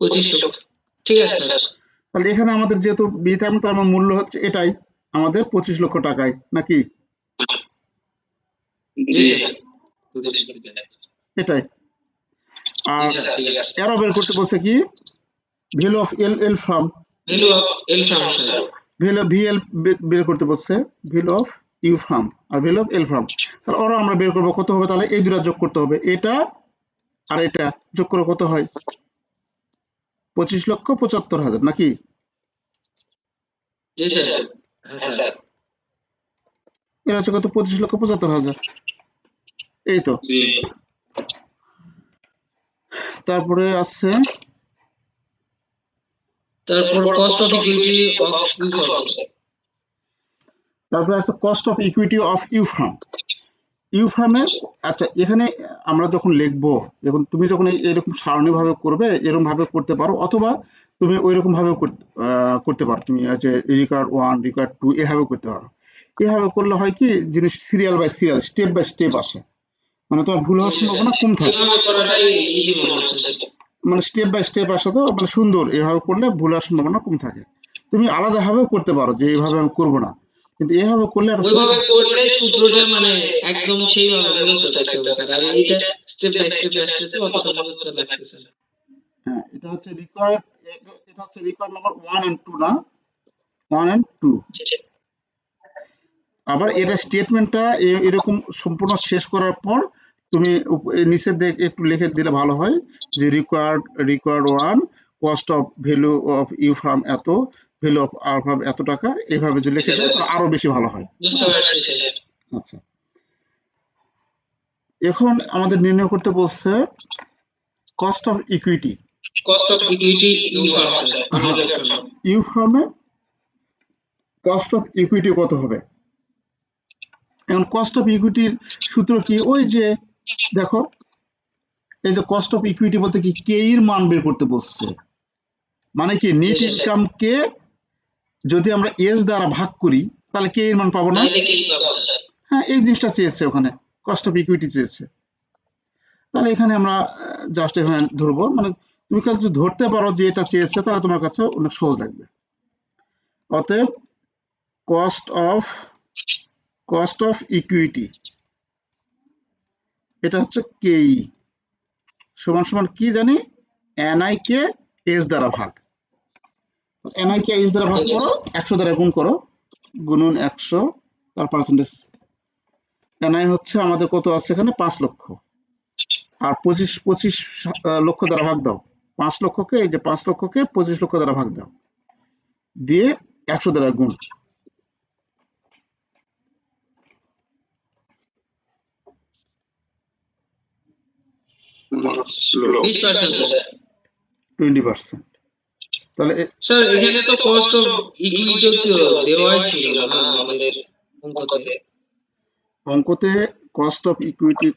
25 লক্ষ। ঠিক আছে স্যার। তাহলে এখানে আমাদের যেহেতু বিটাম তার আমার মূল্য হচ্ছে এটাই আমাদের 25 লক্ষ টাকায় নাকি? জি স্যার। এটাই। আর জি স্যার, ঠিক আছে। এরও বের করতে বলছে কি? Value of L firm, value of L firm sir. Value of VL বের করতে বলছে, ভ্যালু অফ ইউ ফ্রম আর ভ্যালু অফ এল ফ্রম। তাহলে ওরা আমরা বের করবো কত হবে? তাহলে এই দুটা যোগ করতে হবে, এটা আর এটা যোগ করে কত হয়? 25,75,000 নাকি? জি স্যার। হ্যাঁ স্যার। এটা হচ্ছে কত? 25,75,000। এই তো। জি তারপরে আছে তারপর cost of equity of U firm sir. তারপরে আছে cost of equity of U firm. U ফার্মে, আচ্ছা এখানে আমরা যখন লিখবো, এখন তুমি যখন এরকম সারণীভাবে করবে, এরকম ভাবে করতে পারো, অথবা তুমি ওই রকম ভাবে করতে পারো। তুমি আছে রিকার্ড 1 রিকার্ড 2 এভাবে করতে পারো। এভাবে করলে হয় কি, জিনিস serial by serial step by step আসে, মানে তোমার ভুল হওয়ার সম্ভাবনা কম থাকে। এইভাবে করাটাই ইজি মনে হচ্ছে স্যার। মানে স্টেপ বাই স্টেপ আসা তো মানে সুন্দর, এভাবে করলে ভুল হওয়ার সম্ভাবনা কম থাকে। তুমি আলাদাভাবেও করতে পারো যে এইভাবে আমি করবো না, কিন্তু এভাবে করলে একটা ওইভাবে করলে সূত্রটা মানে একদম সেইভাবে মুখস্থ থাকতে হবে স্যার, আর এইটা স্টেপ বাই স্টেপ আসতেছে, অতটা মুখস্থ লাগতেছে না। হ্যাঁ, এটা হচ্ছে রিকোয়ার্ড নাম্বার 1 and 2 না, 1 and 2। আবার এটা স্টেটমেন্টটা এরকম সম্পূর্ণ শেষ করার পর তুমি নিচে একটু লিখে দিলে ভালো হয় যে required 1 cost of value of U firm এত, ভ্যালু অফ আর ফার্ম এত টাকা, এইভাবে যে লিখে দেয় তাহলে আরো বেশি ভালো হয়। বুঝতে পারছি স্যার। আচ্ছা, এখন আমাদের নির্ণয় করতে বলছে cost of equity. Cost of equity U firm sir, unlimited firm. U ফার্মে কস্ট অফ ইকুইটি কত হবে? এখন কস্ট অফ ইকুইটির সূত্র কি? ওই যে দেখো, এই যে কস্ট অফ ইকুইটি বলতে কি, কে এর মান বের করতে বলছে। মানে কি, নেট ইনকাম কে যদি আমরা এস দ্বারা ভাগ করি তাহলে কে এর মান পাবো না? তাহলে কি পাবো স্যার? হ্যাঁ, এই জিনিসটা চেয়েছে ওখানে, কস্ট অফ ইকুইটি চেয়েছে। তাহলে এখানে আমরা জাস্ট এখানে ধরবো, মানে তুমি কাছে যদি ধরতে পারো যে এটা চেয়েছে তাহলে তোমার কাছে অনেক সহজ লাগবে। অতএব কস্ট অফ ইকুইটি এটা হচ্ছে কেই সমান সমান কি জানি, এনআই কে এস দ্বারা ভাগ। এনআই কে এস দ্বারা ভাগ করো, 100 দ্বারা গুণ করো, গুণন 100 তার পার্সেন্টেজ। এনআই হচ্ছে আমাদের কত আছে এখানে? 5 লক্ষ। আর 25 লক্ষ দ্বারা ভাগ দাও। 5 লক্ষকে, এই যে 5 লক্ষকে 25 লক্ষ দ্বারা ভাগ দাও, দিয়ে 100 দ্বারা গুণ। মাত্র 20% স্যার। 20%। তাহলে স্যার এখানে তো কস্ট অফ ইকুইটি তো দেওয়াই ছিল না আমাদের অঙ্কতে। অঙ্কতে কস্ট অফ ইকুইটি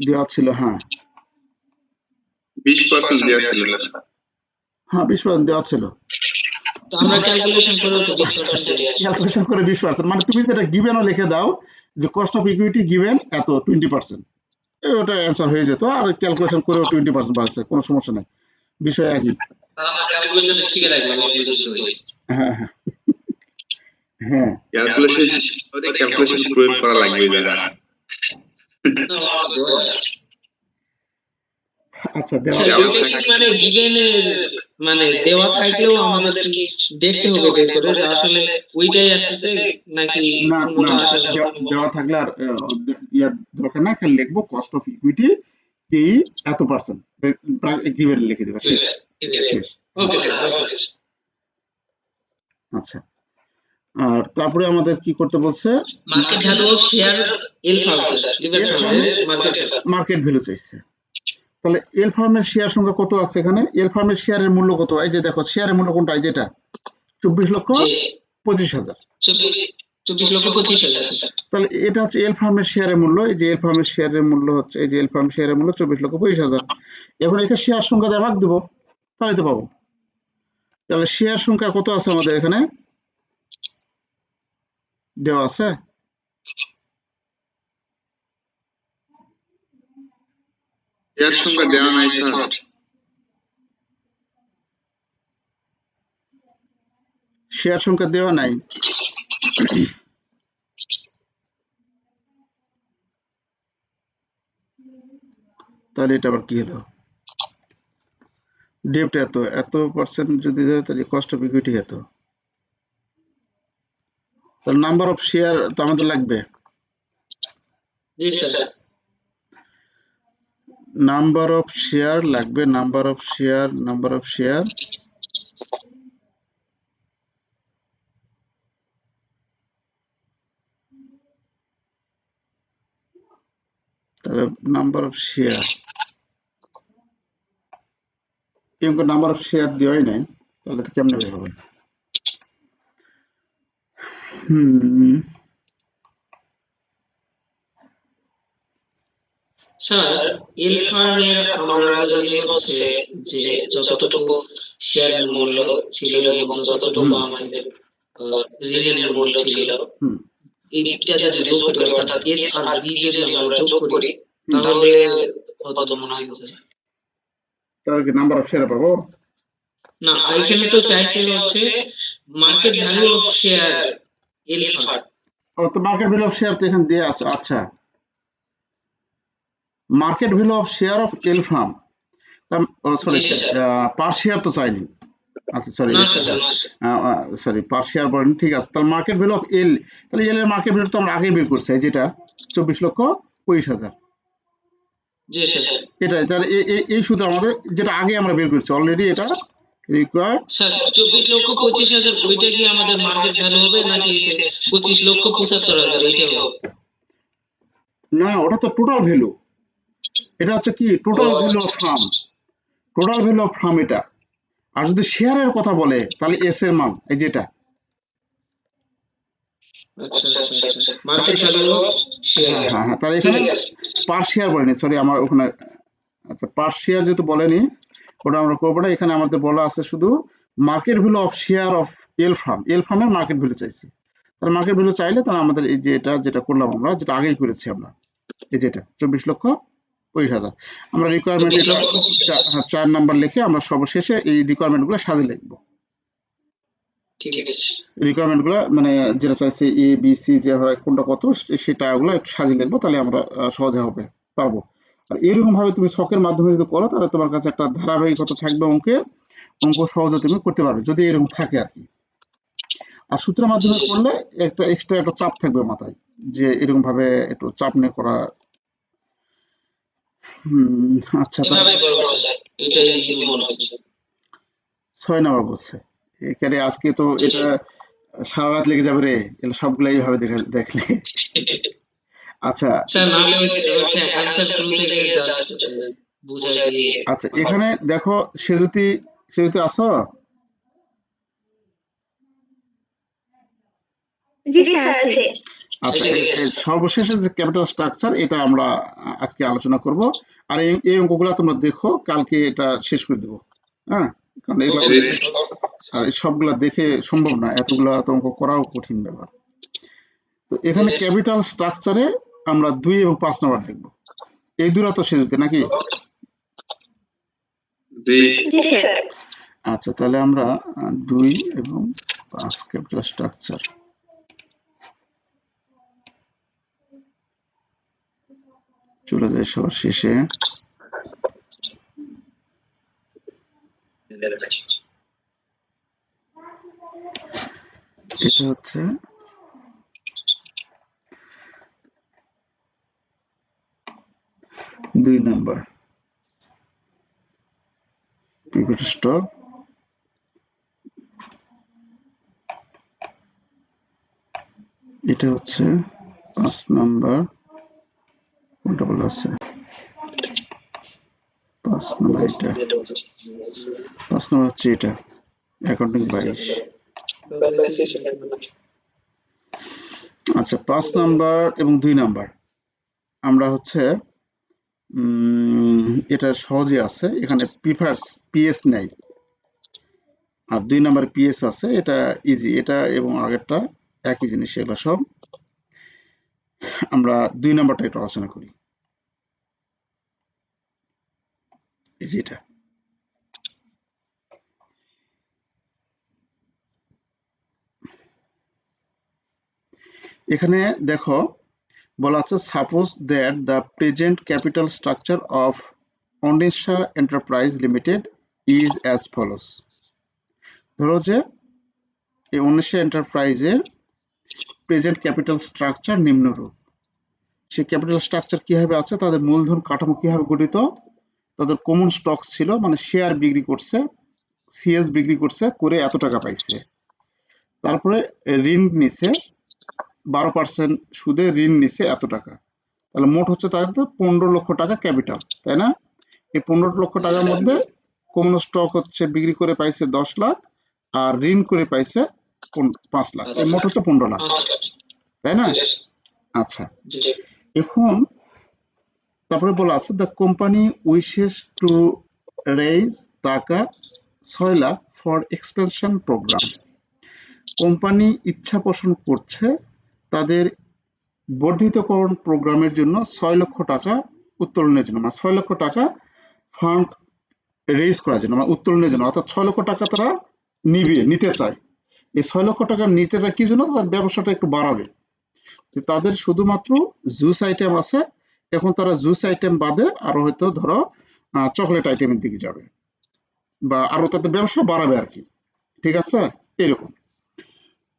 দেওয়া ছিল, হ্যাঁ 20% দেওয়া ছিল। হ্যাঁ 20% দেওয়া ছিল। তো আমরা ক্যালকুলেশন করে তো 20% বেরিয়ে আসে। ক্যালকুলেশন করে 20%, মানে তুমি যেটা গিভেনও লিখে দাও যে কস্ট অফ ইকুইটি গিভেন এত 20%, ওটা অ্যান্সার হয়ে যেত। আর ক্যালকুলেশন করেও 20% বাড়ছে, কোনো সমস্যা নেই, বিষয় একই। আমরা ক্যালকুলেশন শিখে রাখলাম এই পর্যন্তই। হ্যাঁ হ্যাঁ হ্যাঁ, ক্যালকুলেশন প্রয়োগ করা লাগবে এই জায়গায়। আচ্ছা দেওয়া স্যার এটা কি মানে গিভেন এর মানে দেওয়া থাকলেও আমাদের কি দেখতে হবে বের করে যে আসলে ওইটাই আসতেছে নাকি না না কোনটা আসার দেওয়া থাকলে আর ইয়ার দরকার নাই, খালি লিখবো কস্ট অফ ইকুইটি কি এত পার্সেন্ট এগ্রিমেন্ট লিখে দেবে, শেষ শেষ। Okay sir. আচ্ছা, আর তারপরে আমাদের কি করতে বলছে, market value of share L farm sir liver ফার্মের মার্কেট ভ্যালু। মার্কেট ভ্যালু চাইছে। তাহলে এল ফার্মের শেয়ার সংখ্যা কত আছে এখানে, এল ফার্মের শেয়ারের মূল্য কত, এই যে দেখো শেয়ারের মূল্য কোনটা, এই যেটা 24,25,000। 24,25,000 স্যার। তাহলে এটা হচ্ছে এল ফার্মের শেয়ারের মূল্য, এই যে এল ফার্মের শেয়ারের মূল্য হচ্ছে, এই যে এল ফার্ম শেয়ারের মূল্য 24,25,000। এখন এখানে শেয়ার সংখ্যা দিয়ে ভাগ দিব, তাহলে তো পাবো। তাহলে শেয়ার সংখ্যা কত আছে আমাদের এখানে দেওয়া আছে, শেয়ার সংখ্যা দেওয়া নাই স্যার। শেয়ার সংখ্যা দেওয়া নাই। তাহলে এটা আবার কি হলো, ডেপ্ট এত পার্সেন্ট যদি দেয় তাহলে কস্ট অফ ইকুইটি এত, তাহলে নাম্বার অফ শেয়ার তো আমাদের লাগবে, জি স্যার। নাম্বার অফ শেয়ার লাগবে, নাম্বার অফ শেয়ার তাহলে নাম্বার অফ শেয়ার, এরকম নাম্বার অফ শেয়ার দেওয়াই নাই, তাহলে এটা কেমনে বের হবে। স্যার এল ফার্মের আমরা জানি হচ্ছে যে যতটুকু শেয়ারের মূল্য ছিল এবং যতটুকু আমাদের ঋণের মূল্য ছিল, এই দুইটা যদি যোগ করি অর্থাৎ এস আর বি যদি আমরা যোগ করি তাহলে কত মনে হয় স্যার? তাহলে কি নাম্বার অফ শেয়ার পাবো? না, এখানে তো চাইছে হচ্ছে market value of share L firm. ও তো মার্কেট ভ্যালু অফ শেয়ার তো এখানে দেয়া আছে। আচ্ছা, market value of share of L farm, sorry per share তো চাইনি। আচ্ছা সরি না স্যার, সরি পার শেয়ার বলেন, ঠিক আছে। তাহলে মার্কেট ভ্যালু অফ এল, তাহলে এল এর মার্কেট ভ্যালু তো আমরা আগেই বের করছি, যেটা 24,25,000। জি স্যার। এটাই, তাহলে এই শুধু আমাদের যেটা আগে আমরা বের করছি অলরেডি, এটা রিকোয়ার্ড। স্যার 24,25,000 ওইটা কি আমাদের মার্কেট ভ্যালু হবে নাকি 25,75,000 এইটা হবে? না, ওটা তো টোটাল ভ্যালু, এটা হচ্ছে কি total value of farm, total value of farm এটা। আর যদি শেয়ারের কথা বলে তাহলে এস এর মান এই যেটা। আচ্ছা আচ্ছা আচ্ছা, মার্কেট ভ্যালু অফ শেয়ার। হ্যাঁ, তাহলে এখানে পার শেয়ার বলেনি, সরি আমার ওখানে, আচ্ছা পার শেয়ার যেহেতু বলেনি ওটা আমরা করবো না, এখানে আমাদের বলা আছে শুধু market value of share of L firm, L ফার্মের মার্কেট ভ্যালু চাইছি। তাহলে মার্কেট ভ্যালু চাইলে তাহলে আমাদের এই যে এটা যেটা করলাম আমরা, যেটা আগেই করেছি আমরা, এই যেটা 24,25,000, আমরা রিকোয়ারমেন্ট 4 নাম্বার লিখে আমরা সর্বশেষে এই রিকোয়ারমেন্ট গুলো সাজিয়ে লিখবো। ঠিক আছে। রিকোয়ারমেন্ট গুলো মানে যেটা চাইছে এ বি সি যে হয় কোনটা কত, সেটা ওগুলো একটু সাজিয়ে লিখবো, তাহলে আমরা সহজে হবে পারবো। আর এরকম ভাবে তুমি শখের মাধ্যমে যদি করো তাহলে তোমার কাছে একটা ধারাবাহিকতা থাকবে অঙ্কের, অঙ্ক সহজে তুমি করতে পারবে যদি এরকম থাকে আর কি। আর সূত্রের মাধ্যমে করলে একটা এক্সট্রা একটা চাপ থাকবে মাথায়, যে এরকম ভাবে একটু চাপ নিয়ে করা। আচ্ছা, কিভাবে করব স্যার? এটাই ইজি মনে হচ্ছে। 6 নাম্বার বলছে এখানে, আজকে তো এটা সারা রাত লেগে যাবে রে, এগুলো সবগুলো এইভাবে দেখলে। আচ্ছা স্যার নাহলে হচ্ছে অ্যানসার ক্লু থেকে জাস্ট বুঝাই দিয়ে। আচ্ছা, এখানে দেখো সেজুতি আসো। জি স্যার আছে। আচ্ছা, সর্বশেষে যে ক্যাপিটাল স্ট্রাকচার এটা আমরা আজকে আলোচনা করব। আর এই অঙ্কগুলো তোমরা দেখো, কালকে এটা শেষ করে দেবো। হ্যাঁ, কারণ এগুলো আর সবগুলা দেখে সম্ভব না, এতগুলা তো অঙ্ক করাও কঠিন ব্যাপার। তো এখানে ক্যাপিটাল স্ট্রাকচারে আমরা 2 এবং 5 নাম্বার দেখব। এই দুটো তো সেজুতে নাকি? জি স্যার। আচ্ছা, তাহলে আমরা 2 এবং 5 ক্যাপিটাল স্ট্রাকচার চলে যায় সবার শেষে। এটা হচ্ছে 2 নাম্বার প্রিফার্ড স্টক। এটা হচ্ছে 5 নাম্বার। কোনটা বলা আছে? 5 নাম্বার এটা। 5 নাম্বার হচ্ছে এটা, অ্যাকাউন্টিং 22। আচ্ছা, 5 নাম্বার এবং 2 নাম্বার আমরা হচ্ছে এটা সহজে আছে, এখানে প্রিফার্স পিএস নেই, আর 2 নাম্বার পিএস আছে, এটা ইজি। এটা এবং আগেরটা একই জিনিস, এগুলো সব আমরা 2 নাম্বারটা একটু আলোচনা করি। এই যে এটা, এখানে দেখো বলা আছে suppose that the present capital structure of Anisha enterprise limited is as follows. ধরো যে এই অনিশা এন্টারপ্রাইজের প্রেজেন্ট ক্যাপিটাল স্ট্রাকচার নিম্নরূপ। সেই ক্যাপিটাল স্ট্রাকচার কিভাবে আছে, তাদের মূলধন কাঠামো কিভাবে গঠিত, তাদের কমন স্টক ছিল, মানে শেয়ার বিক্রি করছে, সিএস বিক্রি করছে, করে এত টাকা পাইছে। তারপরে ঋণ নিছে 12% সুদে ঋণ নিছে এত টাকা, তাহলে মোট হচ্ছে তাদের 15 লক্ষ টাকা ক্যাপিটাল, তাই না? এই 15 লক্ষ টাকার মধ্যে কমন স্টক হচ্ছে বিক্রি করে পাইছে 10 লাখ, আর ঋণ করে পাইছে 5 লাখ, এই মোট হচ্ছে 15 লাখ, তাই না? আচ্ছা, এখন তারপরে বলা আছে the company wishes to raise টাকা 6 lakh for expansion programme. Company ইচ্ছা পোষণ করছে তাদের বর্ধিতকরণ প্রোগ্রামের জন্য 6 লক্ষ টাকা উত্তোলনের জন্য, মানে 6 লক্ষ টাকা ফান্ড রেইজ করার জন্য, মানে উত্তোলনের জন্য, অর্থাৎ 6 লক্ষ টাকা তারা নিতে চায়। এই 6 লক্ষ টাকা নিতে চায় কি জন্য? তার ব্যবসাটা একটু বাড়াবে। তাদের শুধুমাত্র জুস আইটেম আছে, এখন তারা জুস আইটেম বাদে আরো হয়তো ধরো চকলেট আইটেমের দিকে যাবে, বা আরো তাদের ব্যবসা বাড়াবে আর কি, ঠিক আছে? এরকম।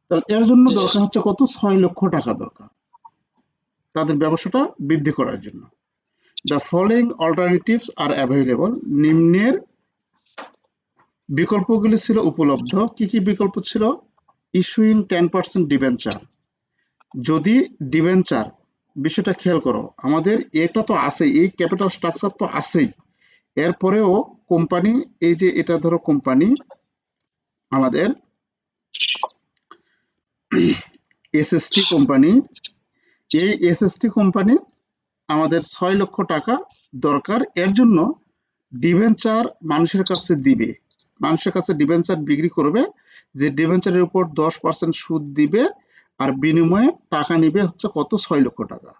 তাহলে এর জন্য দরকার হচ্ছে কত? 6 লক্ষ টাকা দরকার তাদের ব্যবসাটা বৃদ্ধি করার জন্য। The following alternatives are available, নিম্নের বিকল্পগুলি ছিল উপলব্ধ। কি কি বিকল্প ছিল? Issuing 10% debenture. যদি ডিবেঞ্চার, বিষয়টা খেয়াল করো, আমাদের এটা তো আছেই, এই ক্যাপিটাল স্ট্রাকচার তো আছেই, এরপরেও কোম্পানি, এই যে এটা ধরো কোম্পানি আমাদের এসএসটি কোম্পানি, এই এসএসটি কোম্পানি আমাদের 6 লক্ষ টাকা দরকার, এর জন্য ডিবেঞ্চার মানুষের কাছে দিবে, মানুষের কাছে ডিবেঞ্চার বিক্রি করবে, যে ডিবেঞ্চারের উপর 10% সুদ দিবে, আর বিনিময়ে টাকা নিবে হচ্ছে কত? 6 লক্ষ টাকা।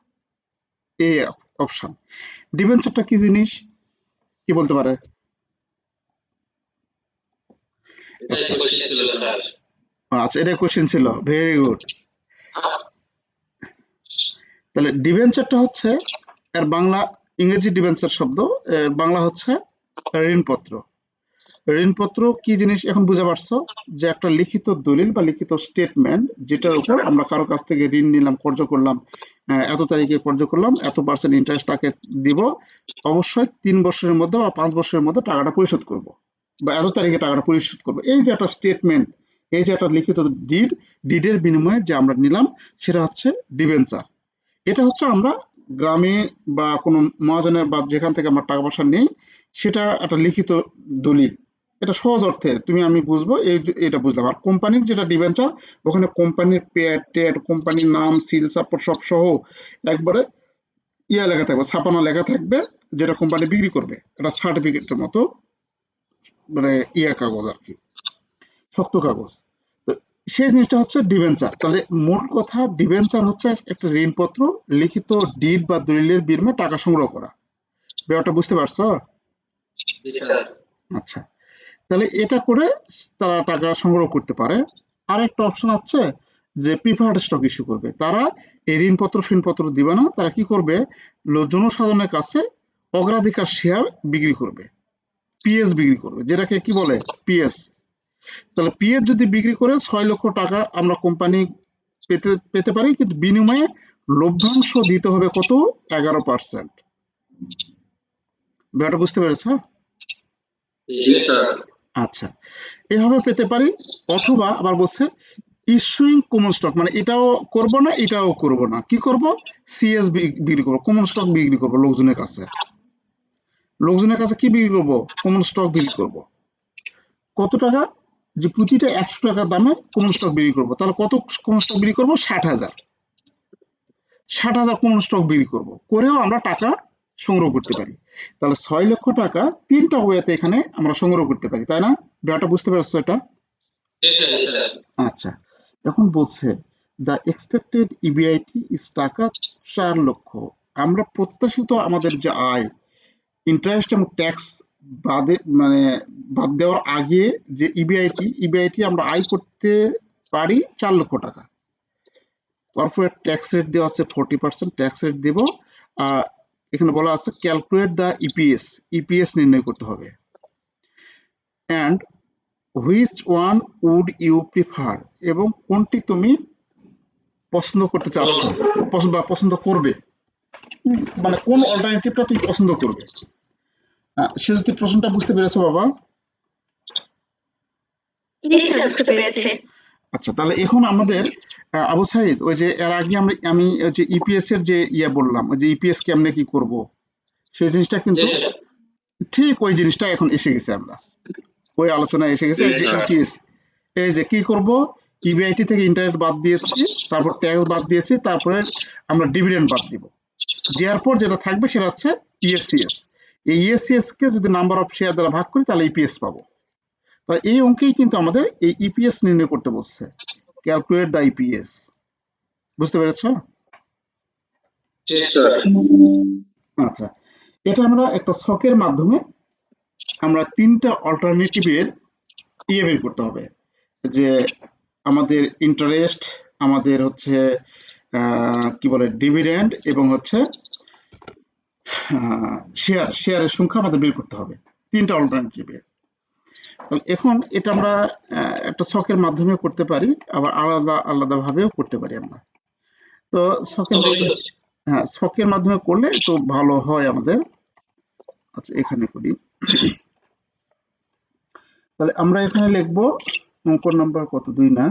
এই অপশন। ডিবেঞ্চারটা কি জিনিস, কি বলতে পারে? আচ্ছা, এটা কোশ্চেন ছিল, ভেরি গুড। তাহলে ডিবেঞ্চারটা হচ্ছে, এর বাংলা, ইংরেজি ডিবেঞ্চার শব্দ, এর বাংলা হচ্ছে ঋণপত্র। ঋণপত্র কি জিনিস এখন বুঝতে পারছো? যে একটা লিখিত দলিল বা লিখিত স্টেটমেন্ট, যেটার উপর আমরা কারো কাছ থেকে ঋণ নিলাম, কর্জ করলাম, এত তারিখে কর্জ করলাম, এত % ইন্টারেস্ট তাকে দিব, অবশ্যই 3 বছরের মধ্যে বা 5 বছরের মধ্যে টাকাটা পরিশোধ করব, বা এত তারিখে টাকাটা পরিশোধ করব। এই যে একটা স্টেটমেন্ট, এই যে একটা লিখিত ডিডের বিনিময়ে যে আমরা নিলাম, সেটা হচ্ছে ডিবেঞ্চার। এটা হচ্ছে আমরা গ্রামে বা কোনো মহাজনের বা যেখান থেকে আমরা টাকা পয়সা নেই, সেটা একটা লিখিত দলিল। এটা সহজ অর্থে তুমি আমি বুঝবো, এটা বুঝলাম। আর কোম্পানির যেটা ডিবেঞ্চার, ওখানে কোম্পানির পেড টেড, কোম্পানির নাম, সিল সাপোর্ট সব সহ একবারে লেখা থাকবে, ছাপানো লেখা থাকবে, যেটা কোম্পানি বিক্রি করবে, এটা সার্টিফিকেটের মতো, মানে কাগজ আর কি, শক্ত কাগজ। তো সেই জিনিসটা হচ্ছে ডিবেঞ্চার। তাহলে মোট কথা, ডিবেঞ্চার হচ্ছে একটা ঋণপত্র, লিখিত ডিড বা দলিলের বিনিময়ে টাকা সংগ্রহ করা। ব্যাপারটা বুঝতে পারছো? আচ্ছা, তাহলে এটা করে তারা টাকা সংগ্রহ করতে পারে। আর একটা অপশন আছে যে প্রিফার্ড স্টক ইস্যু করবে। তারা এই ঋণপত্র ফিনপত্র দিবে না, তারা কি করবে? জনসাধারণের কাছে অগ্রাধিকার শেয়ার বিক্রি করবে। পিএস বিক্রি করবে, যেটাকে কি বলে পিএস। তাহলে পিএস যদি বিক্রি করে 6 লক্ষ টাকা আমরা কোম্পানি পেতে পেতে পারি, কিন্তু বিনিময়ে লভ্যাংশ দিতে হবে কত? 11%। ব্যাপারটা বুঝতে পেরেছ? জি স্যার। আচ্ছা, এভাবে পেতে পারি। অথবা আবার বলছে ইস্যুইং কমন স্টক, মানে এটাও করব না এটাও করব না, কি করব? সিএস বিক্রি করবো, কমন স্টক বিক্রি করবো লোকজনের কাছে। লোকজনের কাছে কি বিক্রি করব? কমন স্টক বিক্রি করব। কত টাকা? যে প্রতিটা 100 টাকা দামে কমন স্টক বিক্রি করব। তাহলে কত কমন স্টক বিক্রি করব? 60,000। 60,000 কমন স্টক বিক্রি করব, করেও আমরা টাকা সংগ্রহ করতে পারি। তাহলে 6 লক্ষ টাকা 3টা ওয়েতে এখানে আমরা সংগ্রহ করতে পারি, তাই না? ব্যাপারটা বুঝতে পারছো এটা? জি স্যার, জি স্যার। আচ্ছা, এখন বলছে দ্য এক্সপেক্টেড ইবিআইটি ইজ টাকা 4 লক্ষ। আমরা প্রত্যাশিত আমাদের যে আয়, ইন্টারেস্ট এবং ট্যাক্স বাদে, মানে বাদ দেওয়ার আগে যে ইবিআইটি আমরা আয় করতে পারি 4 লক্ষ টাকা। কর্পোরেট ট্যাক্স রেট দেওয়া আছে 40% ট্যাক্স রেট দেব। আর এখানে বলা আছে ক্যালকুলেট দ্য ইপিএস নির্ণয় করতে হবে। And which one would you prefer, এবং কোনটি তুমি পছন্দ করতে চাচ্ছ, পছন্দ করবে, মানে কোন অল্টারনেটিভটা তুমি পছন্দ করবে। সে যদি প্রশ্নটা বুঝতে পেরেছো বাবা? জি স্যার, বুঝতে পেরেছি। আচ্ছা, তাহলে এখন আমাদের আবু সাইদ, ওই যে এর আগে আমি ওই যে ইপিএস এর যে বললাম, ওই যে ইপিএস কেমনে কি করব, সেই জিনিসটা জি কিন্তু স্যার। ঠিক ওই জিনিসটা এখন এসে গেছে, আমরা ওই আলোচনায় এসে গেছে। জি এই যে স্যার। ইপিএস, এই যে কি করব, ইবিআইটি থেকে ইন্টারেস্ট বাদ দিয়েছি, তারপর ট্যাক্স বাদ দিয়েছি, তারপরে আমরা ডিভিডেন্ড বাদ দিব। দেওয়ার পর যেটা থাকবে সেটা হচ্ছে ইএসসিএস। এই ইএসসিএস কে যদি নাম্বার অফ শেয়ার দ্বারা ভাগ করি তাহলে ইপিএস পাবো। তাই এই অঙ্কেই কিন্তু আমাদের এই ইপিএস নির্ণয় করতে বলছে, ক্যালকুলেট দ্য ইপিএস। বুঝতে পেরেছ? জি স্যার। আচ্ছা, এটা আমরা একটা ছকের মাধ্যমে আমরা 3টা অল্টারনেটিভের বের করতে হবে, যে আমাদের ইন্টারেস্ট, আমাদের হচ্ছে কি বলে ডিভিডেন্ড, এবং হচ্ছে শেয়ারের সংখ্যা আমাদের বের করতে হবে, 3টা অল্টারনেটিভে। এখন এটা আমরা একটা ছকের মাধ্যমে করতে পারি, আবার আলাদা আলাদা ভাবেও করতে পারি আমরা। তো ছকের মাধ্যমে, হ্যাঁ ছকের মাধ্যমে করলে একটু ভালো হয় আমাদের। আচ্ছা, এখানে করি। তাহলে আমরা এখানে লিখবো অঙ্ক নাম্বার কত, 2 না,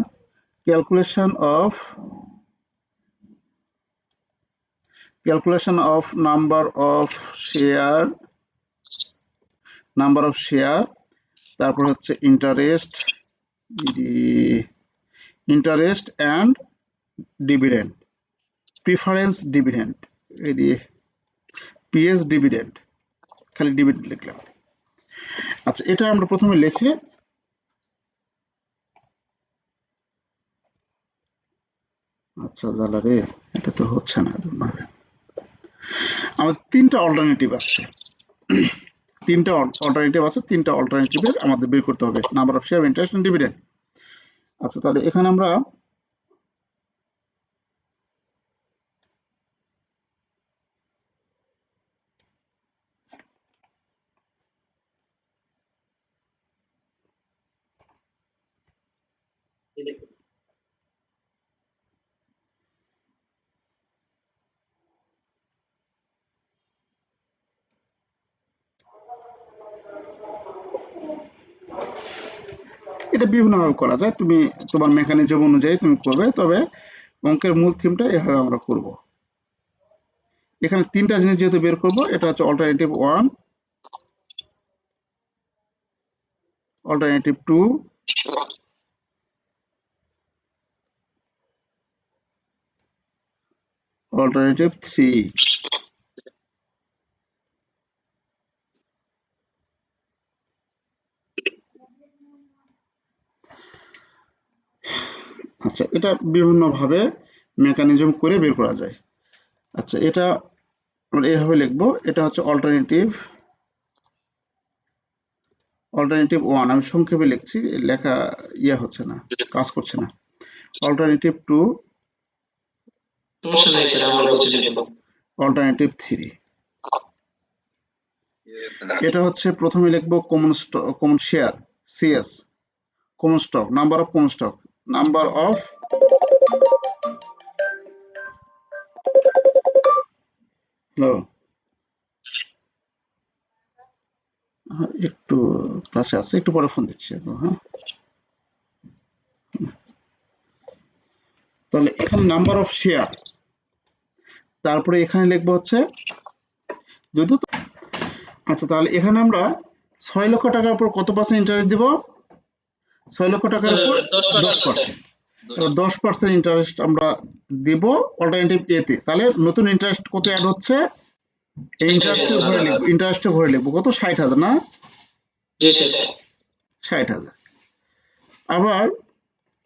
calculation of number of share, তারপর হচ্ছে interest and dividend, preference dividend, PS dividend, খালি ডিভিডেন্ড লিখলাম। আচ্ছা, এটা আমরা প্রথমে লিখে, আচ্ছা জ্বালা রে, এটা তো হচ্ছে না। আমাদের 3টা অল্টারনেটিভ আছে, 3টা অল্টারনেটিভের আমাদের বের করতে হবে number of share, interest and dividend. আচ্ছা, তাহলে এখানে আমরা এটা বিভিন্নভাবে করা যায়, তুমি তোমার মেকানিজম অনুযায়ী তুমি করবে, তবে অঙ্কের মূল থিমটা এভাবে আমরা করব। এখানে 3টা জিনিস যেহেতু বের করব, এটা হচ্ছে অল্টারনেটিভ 1, অল্টারনেটিভ 2, অল্টারনেটিভ 3। আচ্ছা, এটা বিভিন্নভাবে মেকানিজম করে বের করা যায়। আচ্ছা, এটা আমরা এইভাবে লিখবো, এটা হচ্ছে অল্টারনেটিভ 1, আমি সংক্ষেপে লিখছি, লেখা হচ্ছে না, কাজ করছে না। অল্টারনেটিভ 2, সমস্যা নাই স্যার, আমরা বুঝে নেব। অল্টারনেটিভ 3। এটা হচ্ছে প্রথমে লিখবো common stock, common share, CS, common stock, number of common stock, number of hello, একটু ক্লাসে আছে, একটু পরে ফোন দিচ্ছি এখন, হ্যাঁ। তাহলে এখানে নাম্বার অফ শেয়ার, তারপরে এখানে লিখবো হচ্ছে যদি, আচ্ছা তাহলে এখানে আমরা 6 লক্ষ টাকার উপর কত পার্সেন্ট ইন্টারেস্ট দিব? 6 লক্ষ টাকার উপর 10%। 10% ইন্টারেস্ট আমরা দিব অল্টারনেটিভ এ তে। তাহলে নতুন ইন্টারেস্ট কত অ্যাড হচ্ছে? ইন্টারেস্টে ঘরে লিখবো কত? 60,000 না? 60,000। আবার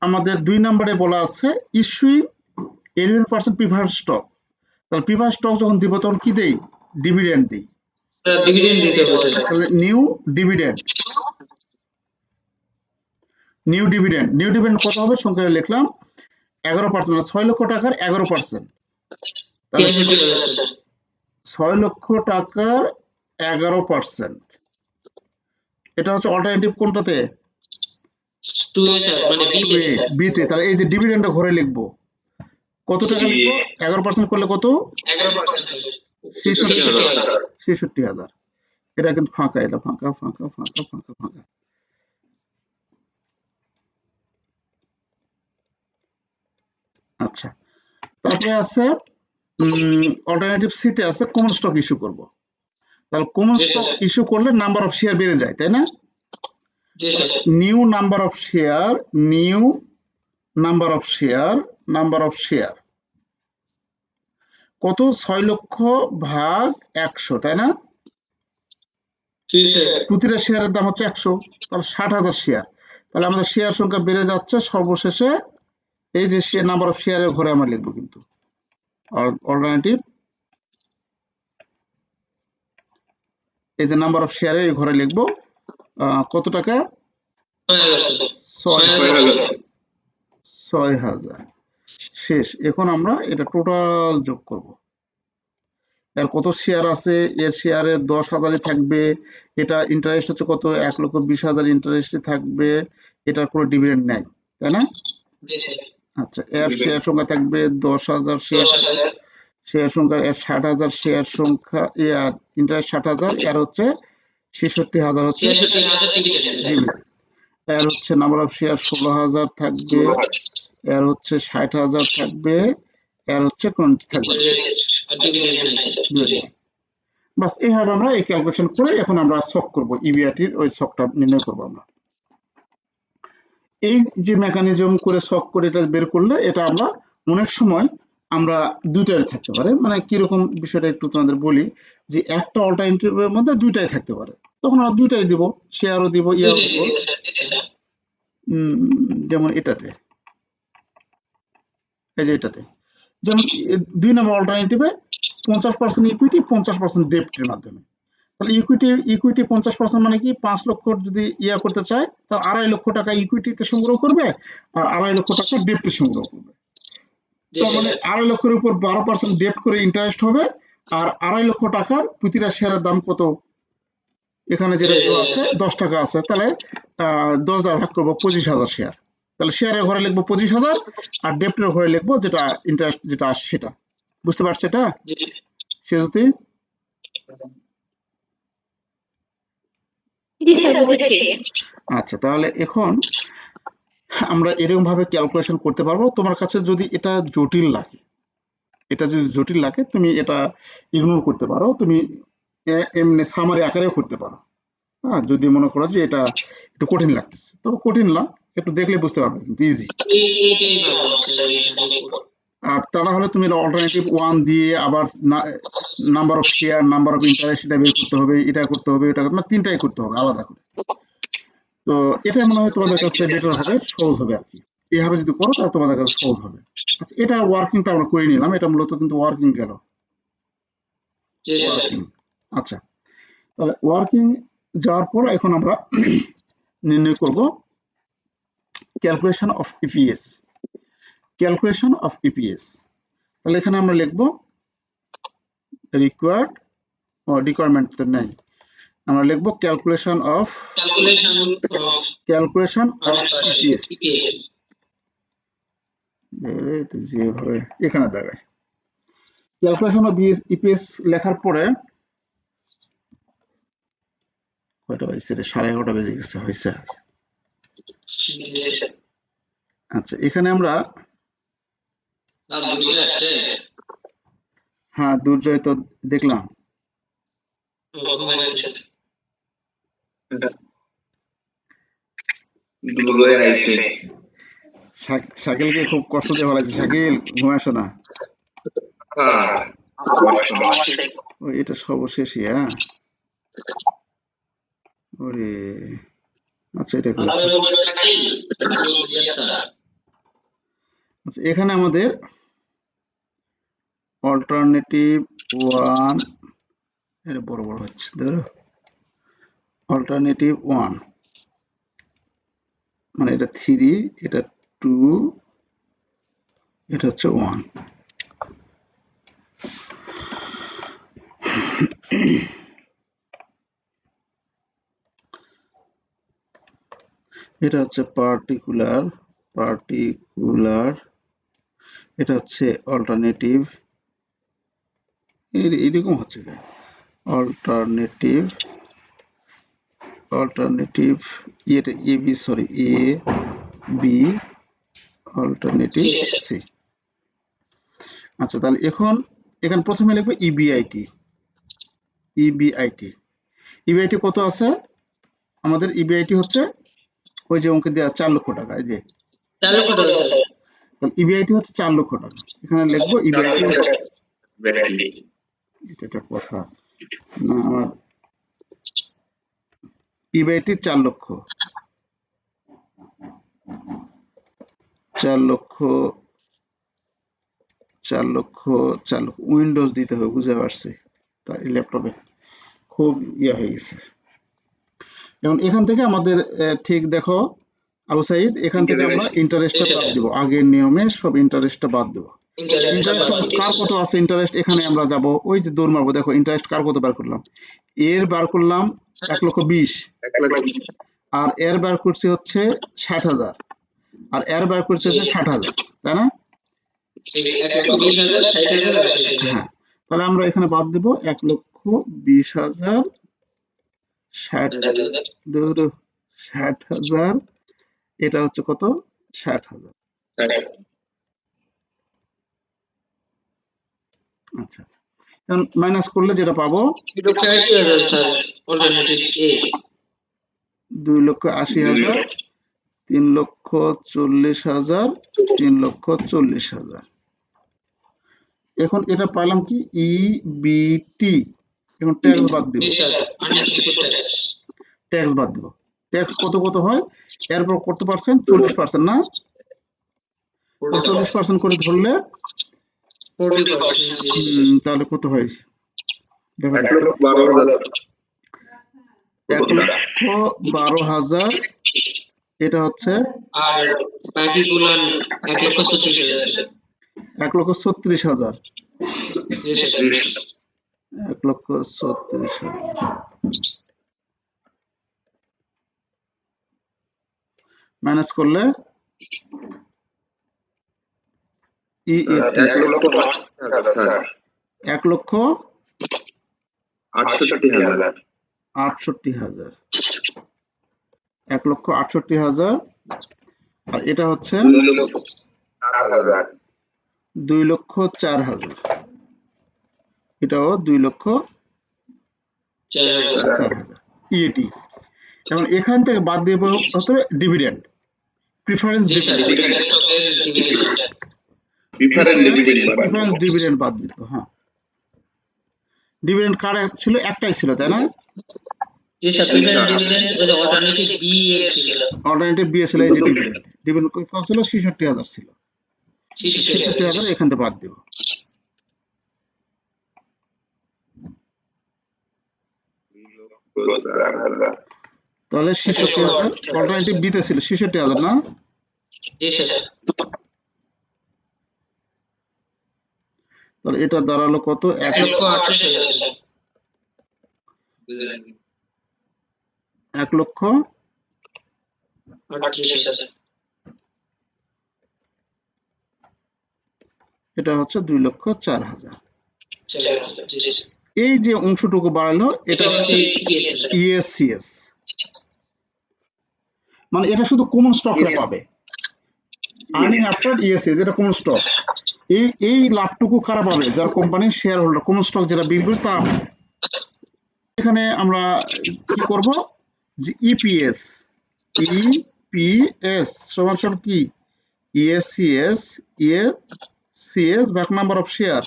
আমাদের 2 নম্বরে বলা আছে ইস্যুইং 11% প্রিফার্ড স্টক। তাহলে প্রিফার্ড স্টক যখন দিব তখন কি দেই? ডিভিডেন্ড দিই। ডিভিডেন্ড দিতে হবে স্যার। তাহলে নিউ ডিভিডেন্ড, নিউ ডিভিডেন্ড কত হবে? সংখ্যায় লিখলাম 11%, 6 লক্ষ টাকার 11%। তাহলে 63,000 স্যার। 6 লক্ষ টাকার 11%। এটা হচ্ছে অল্টারনেটিভ কোনটাতে? 2A স্যার, মানে B তে স্যার। বিতে। তাহলে এই যে ডিভিডেন্ডটা ঘরে লিখবো কত টাকা লিখবো? 11% করলে কত? 11% স্যার। 66,000। 66,000। এটা কিন্তু ফাঁকা, এটা ফাঁকা ফাঁকা ফাঁকা ফাঁকা ফাঁকা। আচ্ছা, তারপরে আছে অল্টারনেটিভ সি তে আছে কমন স্টক ইস্যু করব। তাহলে কমন স্টক ইস্যু করলে নাম্বার অফ শেয়ার বেড়ে যায়, তাই না? জি sir. New number of share, new number of share, number of share কত? 6 লক্ষ ভাগ 100, তাই না? জি স্যার। প্রতিটা শেয়ারের দাম হচ্ছে 100, তাহলে 60,000 শেয়ার। তাহলে আমাদের শেয়ার সংখ্যা বেড়ে যাচ্ছে, সর্বশেষে এই যে শেয়ার নাম্বার অফ শেয়ারের ঘরে আমরা লিখবো কিন্তু অল্টারনেটিভ, এই যে নাম্বার অফ শেয়ারের এই ঘরে লিখবো কত টাকা? 6,000। শেষ। এখন আমরা এটা টোটাল যোগ করব। এর কত শেয়ার আছে? এর শেয়ারে 10,000 থাকবে। এটা ইন্টারেস্ট হচ্ছে কত? 1,20,000 ইন্টারেস্টে থাকবে। এটার কোনো ডিভিডেন্ড নেই, তাই না? জি স্যার। আচ্ছা, এর শেয়ার সংখ্যা থাকবে 10,000 শেয়ার, 10,000। শেয়ার সংখ্যা এর 60,000 শেয়ার সংখ্যা, আর ইন্টারেস্ট 60,000, এর হচ্ছে 66,000 হচ্ছে 66,000 ডিভিডেন্ড স্যার। ডিভিডেন্ড। এর হচ্ছে নাম্বার অফ শেয়ার 16,000 থাকবে, এর হচ্ছে 60,000 থাকবে, এর হচ্ছে কোন থাকবে? ডিভিডেন্ড নাই স্যার। বাস, এইভাবে আমরা এই ক্যালকুলেশন করে এখন আমরা শক করব, ইবিআরটির ওই শকটা নির্ণয় করব আমরা। এই যে মেকানিজম করে শক করে এটা বের করলে এটা আমরা অনেক সময় আমরা দুইটাই থাকতে পারে, মানে কিরকম বিষয়টা একটু তোমাদের বলি, যে একটা অল্টারনেটিভের মধ্যে দুইটাই থাকতে পারে, তখন আমরা দুইটাই দিব, শেয়ারও দিব, ইয়াও দিব। যেমন এটাতে, এই যে এটাতে, যেমন 2 নম্বর অল্টারনেটিভে 50% ইকুইটি, 50% ডেপ্টের মাধ্যমে। তাহলে ইকুইটি 50% মানে কি? 5 লক্ষ যদি ইয়া করতে চায়, তাহলে 2.5 লক্ষ টাকা ইকুইটিতে সংগ্রহ করবে আর 2.5 লক্ষ টাকা ডেপ্টে সংগ্রহ করবে। তার মানে 2.5 লক্ষের উপর 12% ডেপ্ট করে ইন্টারেস্ট হবে, আর 2.5 লক্ষ টাকার প্রতিটা শেয়ারের দাম কত? এখানে যেটা আছে 10 টাকা আছে, তাহলে 10 দ্বারা ভাগ করবো 25,000 শেয়ার। তাহলে শেয়ারের ঘরে লিখবো 25,000, আর ডেপ্টের ঘরে লিখবো যেটা ইন্টারেস্ট যেটা আসে সেটা। বুঝতে পারছে এটা সেজুতি? জি স্যার, বুঝেছি। আচ্ছা, তাহলে এখন আমরা এরকম ভাবে ক্যালকুলেশন করতে পারবো। তোমার কাছে যদি এটা জটিল লাগে, তুমি এটা ইগনোর করতে পারো, তুমি এমনি সামারি আকারেও করতে পারো। হ্যাঁ, যদি মনে করো যে এটা একটু কঠিন লাগতেছে, তবে কঠিন না, একটু দেখলে বুঝতে পারবে, কিন্তু ইজি। এইটাই ভালো স্যার, এইটাই করব। আর তা না হলে তুমি অল্টারনেটিভ 1 দিয়ে আবার number of share, number of interest এটা বের করতে হবে, এটা করতে হবে, এটা মানে তিনটাই করতে হবে আলাদা করে। তো এটা মনে হয় তোমাদের কাছে বেটার হবে, সহজ হবে আর কি। এইভাবে যদি করো তাহলে তোমাদের কাছে সহজ হবে। আচ্ছা, এটা ওয়ার্কিংটা আমরা করে নিলাম, এটা মূলত কিন্তু ওয়ার্কিং গেল। জি স্যার। আচ্ছা, তাহলে ওয়ার্কিং যাওয়ার পর এখন আমরা নির্ণয় করব calculation of EPS. Calculation of EPS, তাহলে এখানে আমরা লিখব রিকোয়ার্ড রিকোয়ারমেন্ট তো নেই, আমরা লিখবো ক্যালকুলেশন অফ ইপিএস EPS যেভাবে এখানে দেখায় ক্যালকুলেশন অফ ইপিএস লেখার পরে কয়টা হয়েছে রে? 11:30 বেজে গেছে হয়েছে। আচ্ছা এখানে আমরা হ্যাঁ দুর্জয় তো দেখলাম। দুর্জয় আইছে। শাকিলকে খুব কষ্ট দিয়ে ফেলাইছে। শাকিল ঘুমায় আসো না। হ্যাঁ ওই এটা সর্বশেষই হ্যাঁ। ওরে আচ্ছা এটা করেছি। আচ্ছা এখানে আমাদের অল্টারনেটিভ 1 এর বড় বড় হচ্ছে ধরো অল্টারনেটিভ 1 মানে এটা 3 এটা 2 এটা হচ্ছে 1 এটা হচ্ছে পার্টিকুলার এটা হচ্ছে অল্টারনেটিভ এরকম হচ্ছে অল্টারনেটিভ এটা A B sorry A B alternative C. আচ্ছা তাহলে এখানে প্রথমে লিখবো ইবিআইটি কত আছে আমাদের? ইবিআইটি হচ্ছে ওই যে অঙ্কে দেওয়া 4 লক্ষ টাকা। এই যে ইবিআইটি হচ্ছে 4 লক্ষ টাকা। এখানে লিখবো ইবিআইটি এটা কথা না আমার ইবিআইটি 4 লক্ষ উইন্ডোজ দিতে হবে বুঝতে পারছি। তাই ল্যাপটপে খুব হয়ে গেছে। এখন এখান থেকে আমাদের ঠিক দেখো আবু সাইদ এখান থেকে আমরা ইন্টারেস্টটা বাদ দেব। আগের নিয়মে সব ইন্টারেস্টটা বাদ দেব। ইন্টারেস্ট কার কত আছে ইন্টারেস্ট এখানে আমরা যাব ওই যে দৌড় মারবো। দেখো ইন্টারেস্ট কার কত বার করলাম? এর বার করলাম 1,20,000 আর এর বার করছি হচ্ছে 60,000 আর এর বার করছি হচ্ছে 60,000 তাই না? হ্যাঁ তাহলে আমরা এখানে বাদ দেব 1,20,000 60,000 এটা হচ্ছে কত 60,000। আচ্ছা এখন মাইনাস করলে যেটা পাবো 2,80,000 3,40,000 3,40,000। এখন এটা পাইলাম কি ইবিটি। এখন ট্যাক্স বাদ দিব। ট্যাক্স কত হয় এরপর কত পার্সেন্ট? 40% না? 40% করে ধরলে তাহলে কত হয় দেখো 1,12,000 এটা হচ্ছে আর বাকিগুলো 1,36,000 1,36,000 1,36,000 মাইনাস করলে এক লক্ষ 68,000 68,000 1,68,000 আর এটা হচ্ছে 2,04,000 এটাও 2,04,000 ইএটি। এবং এখান থেকে বাদ দিয়ে হচ্ছে ডিভিডেন্ড প্রিফারেন্স ডিভিডেন্ড বাদ দিত। হ্যাঁ ডিভিডেন্ড কার ছিল? একটাই ছিল তাই না? অল্টারনেটিভ বি ছিল। এই যে ডিভিডেন্ড কত ছিল? 66,000 ছিল। 66,000 এখান থেকে বাদ দেব। তাহলে 66,000 অল্টারনেটিভ বি তে ছিল 66,000 না? তাহলে এটা দাঁড়ালো কত? 1,38,000 1,38,000 এটা হচ্ছে 2,04,000। 4,000 জি স্যার এই যে অংশটুকু বাড়ালো এটা এটা হচ্ছে হচ্ছে EPS স্যার ESCS, মানে এটা শুধু কমন স্টকরা পাবে। আর্নিং আফটার ESCS এটা কমন স্টক। এই লাভটুকু কারা পাবে? যার কোম্পানির শেয়ার হোল্ডার, কমন স্টক যেটা বিক্রি করছে তারা পাবে। এখানে আমরা কি করব যে EPS সমান সমান কি ESCS ভাগ নাম্বার অফ শেয়ার,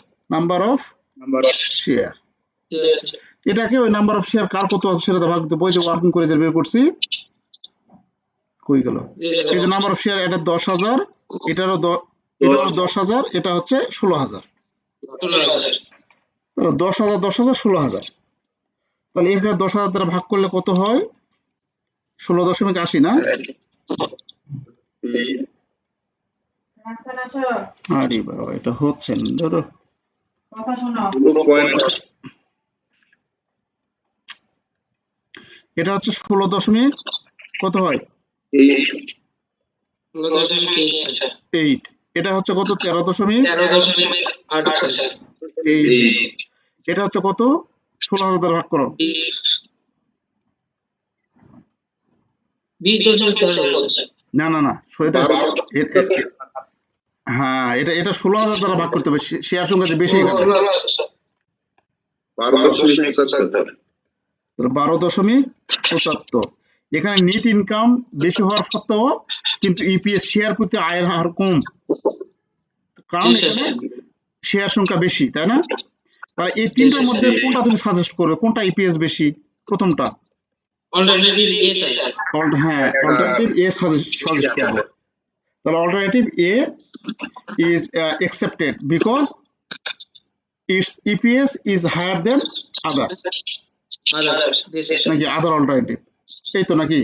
এটাকে ওই নাম্বার অফ শেয়ার কার কত আছে সেটা ভাগ দেবো। যে ওয়ার্কিং করে যে বের করছি কই গেল, এই যে নাম্বার অফ শেয়ার, এটা 10,000, এটারও 10,000, এটা হচ্ছে 16,000। 10,000 10,000 16,000, তাহলে এখানে 10,000 দ্বারা ভাগ করলে কত হয়? 16.80 না? আরে বাবা, এটা হচ্ছে না, ধরো এটা হচ্ছে 16 দশমিক কত হয় 8, এটা হচ্ছে কত 13.8 স্যার এটা হচ্ছে কত 16,000 দ্বারা ভাগ করো 20.4 না না না, এটা হ্যাঁ এটা 16,000 দ্বারা ভাগ করতে হবে, শেয়ার সংখ্যা যে বেশি এখানে 12.75। এখানে নেট ইনকাম বেশি হওয়ার সত্ত্বেও কিন্তু ইপিএস শেয়ার প্রতি আয়ের হার কম, কারণ এখানে শেয়ার সংখ্যা বেশি, তাই না? তাহলে এই তিনটার মধ্যে কোনটা তুমি সাজেস্ট করবে, কোনটা ইপিএস বেশি? প্রথমটা অল্টারনেটিভ এ স্যার হ্যাঁ, অল্টারনেটিভ এ সাজেস্ট করবে। তাহলে alternative A is accepted because its EPS is higher than other, নাকি other alternative, এই তো নাকি?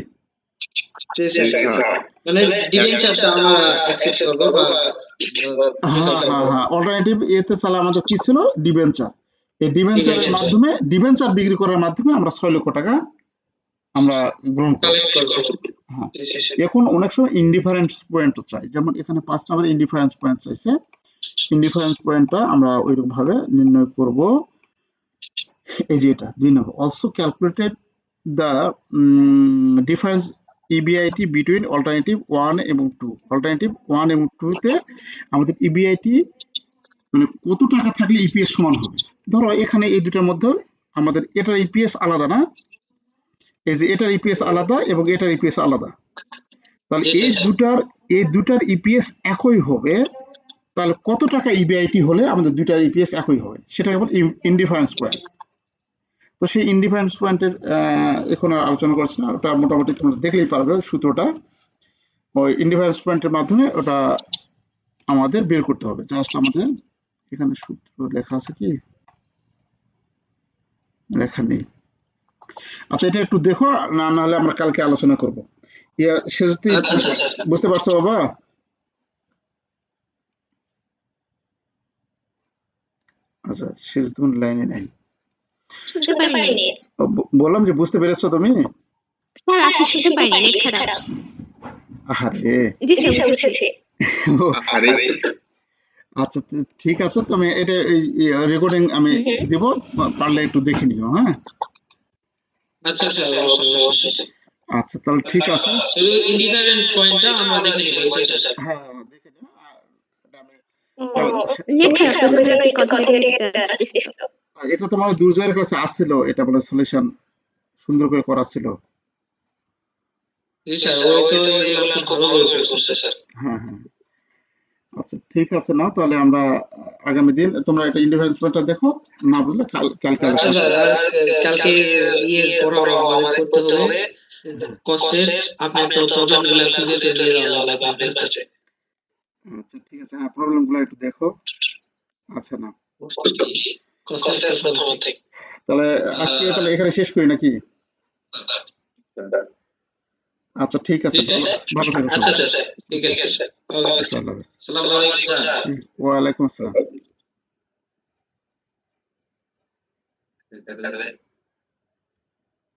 মানে ডিবেঞ্চারটা আমরা অ্যাকসেপ্ট করব বা হ্যাঁ অল্টারনেটিভ এ তে চালা আমাদের কি ছিল? ডিবেঞ্চার। এই ডিবেঞ্চারের মাধ্যমে, ডিবেঞ্চার বিক্রি করার মাধ্যমে আমরা 6 লক্ষ টাকা আমরা গ্রহণ করব। হ্যাঁ, এখন অনেক সময় ইনডিফারেন্স পয়েন্ট চাই, যেমন এখানে 5 নম্বরে ইনডিফারেন্স পয়েন্ট চাইছে। ইনডিফারেন্স পয়েন্টটা আমরা ওইরকম ভাবে নির্ণয় করব। এই যে এটা 2 নম্বর, also calculated the difference EBIT between alternative 1 এবং 2। অল্টারনেটিভ 1 এবং 2 তে আমাদের EBIT মানে কত টাকা থাকলে ইপিএস সমান হবে। ধরো এখানে এই দুটার মধ্যে আমাদের এটার ইপিএস আলাদা না, এই যে এটার ইপিএস আলাদা এবং এটার ইপিএস আলাদা, তাহলে এই দুটার ইপিএস একই হবে, তাহলে কত টাকা ইবিআইটি হলে আমাদের দুটার ইপিএস একই হবে, সেটা কেবল ইনডিফারেন্স পয়েন্ট। তো সেই ইনডিফারেন্স পয়েন্টের এখন আর আলোচনা করছি না, ওটা মোটামুটি তোমরা দেখলেই পারবে সূত্রটা। ওই ইনডিফারেন্স পয়েন্টের মাধ্যমে ওটা আমাদের বের করতে হবে। জাস্ট আমাদের এখানে সূত্র লেখা আছে কি? লেখা নেই। আচ্ছা, এটা একটু দেখো, না নাহলে আমরা কালকে আলোচনা করব। সে যদি বুঝতে পারছো বাবা? আচ্ছা, সে তুমি লাইনে নাই, বললাম যে বুঝতে পেরেছো তুমি? স্যার আজকে শুনতে পারিনি, নেট খারাপ। আরে জি স্যার বুঝেছি। আচ্ছা ঠিক আছে, তুমি এটা রেকর্ডিং আমি দেব, পারলে একটু দেখে নিও। হ্যাঁ আচ্ছা স্যার অবশ্যই আচ্ছা, তাহলে ঠিক আছে, শুধু ইনডিফারেন্স পয়েন্টটা আমরা দেখে নিব স্যার। হ্যাঁ দেখে নিও। নেট খারাপ, বুঝতে একটু কনসেন্ট্রেট আসতেছিল। এটা তোমার দুর্জয়ের কাছে আসছিল, এটা বলে সলিউশন সুন্দর করে করা ছিল। জি স্যার, ওই তো এগুলো খুব ভালো করে করছে স্যার। হ্যাঁ আচ্ছা ঠিক আছে, না তাহলে আমরা আগামী দিন তোমরা এটা ইন্ডিফারেন্স পয়েন্টটা দেখো, না বুঝলে কালকে আচ্ছা স্যার, আর কালকে পড়াও আমাদের করতে হবে কস্টের। আপনার তো প্রবলেমগুলো খুঁজে নিয়ে যাওয়া লাগবে আপনার কাছে। আচ্ছা ঠিক আছে, হ্যাঁ প্রবলেমগুলো একটু দেখো। আচ্ছা না কস্টের প্রথম থেকে, তাহলে আজকে তাহলে এখানে শেষ করি নাকি? আচ্ছা ঠিক আছে, ভালো থাকো। আচ্ছা স্যার, ঠিক আছে স্যার। ওকে স্যার, আসসালামু আলাইকুম স্যার। ওয়ালাইকুম আসসালাম।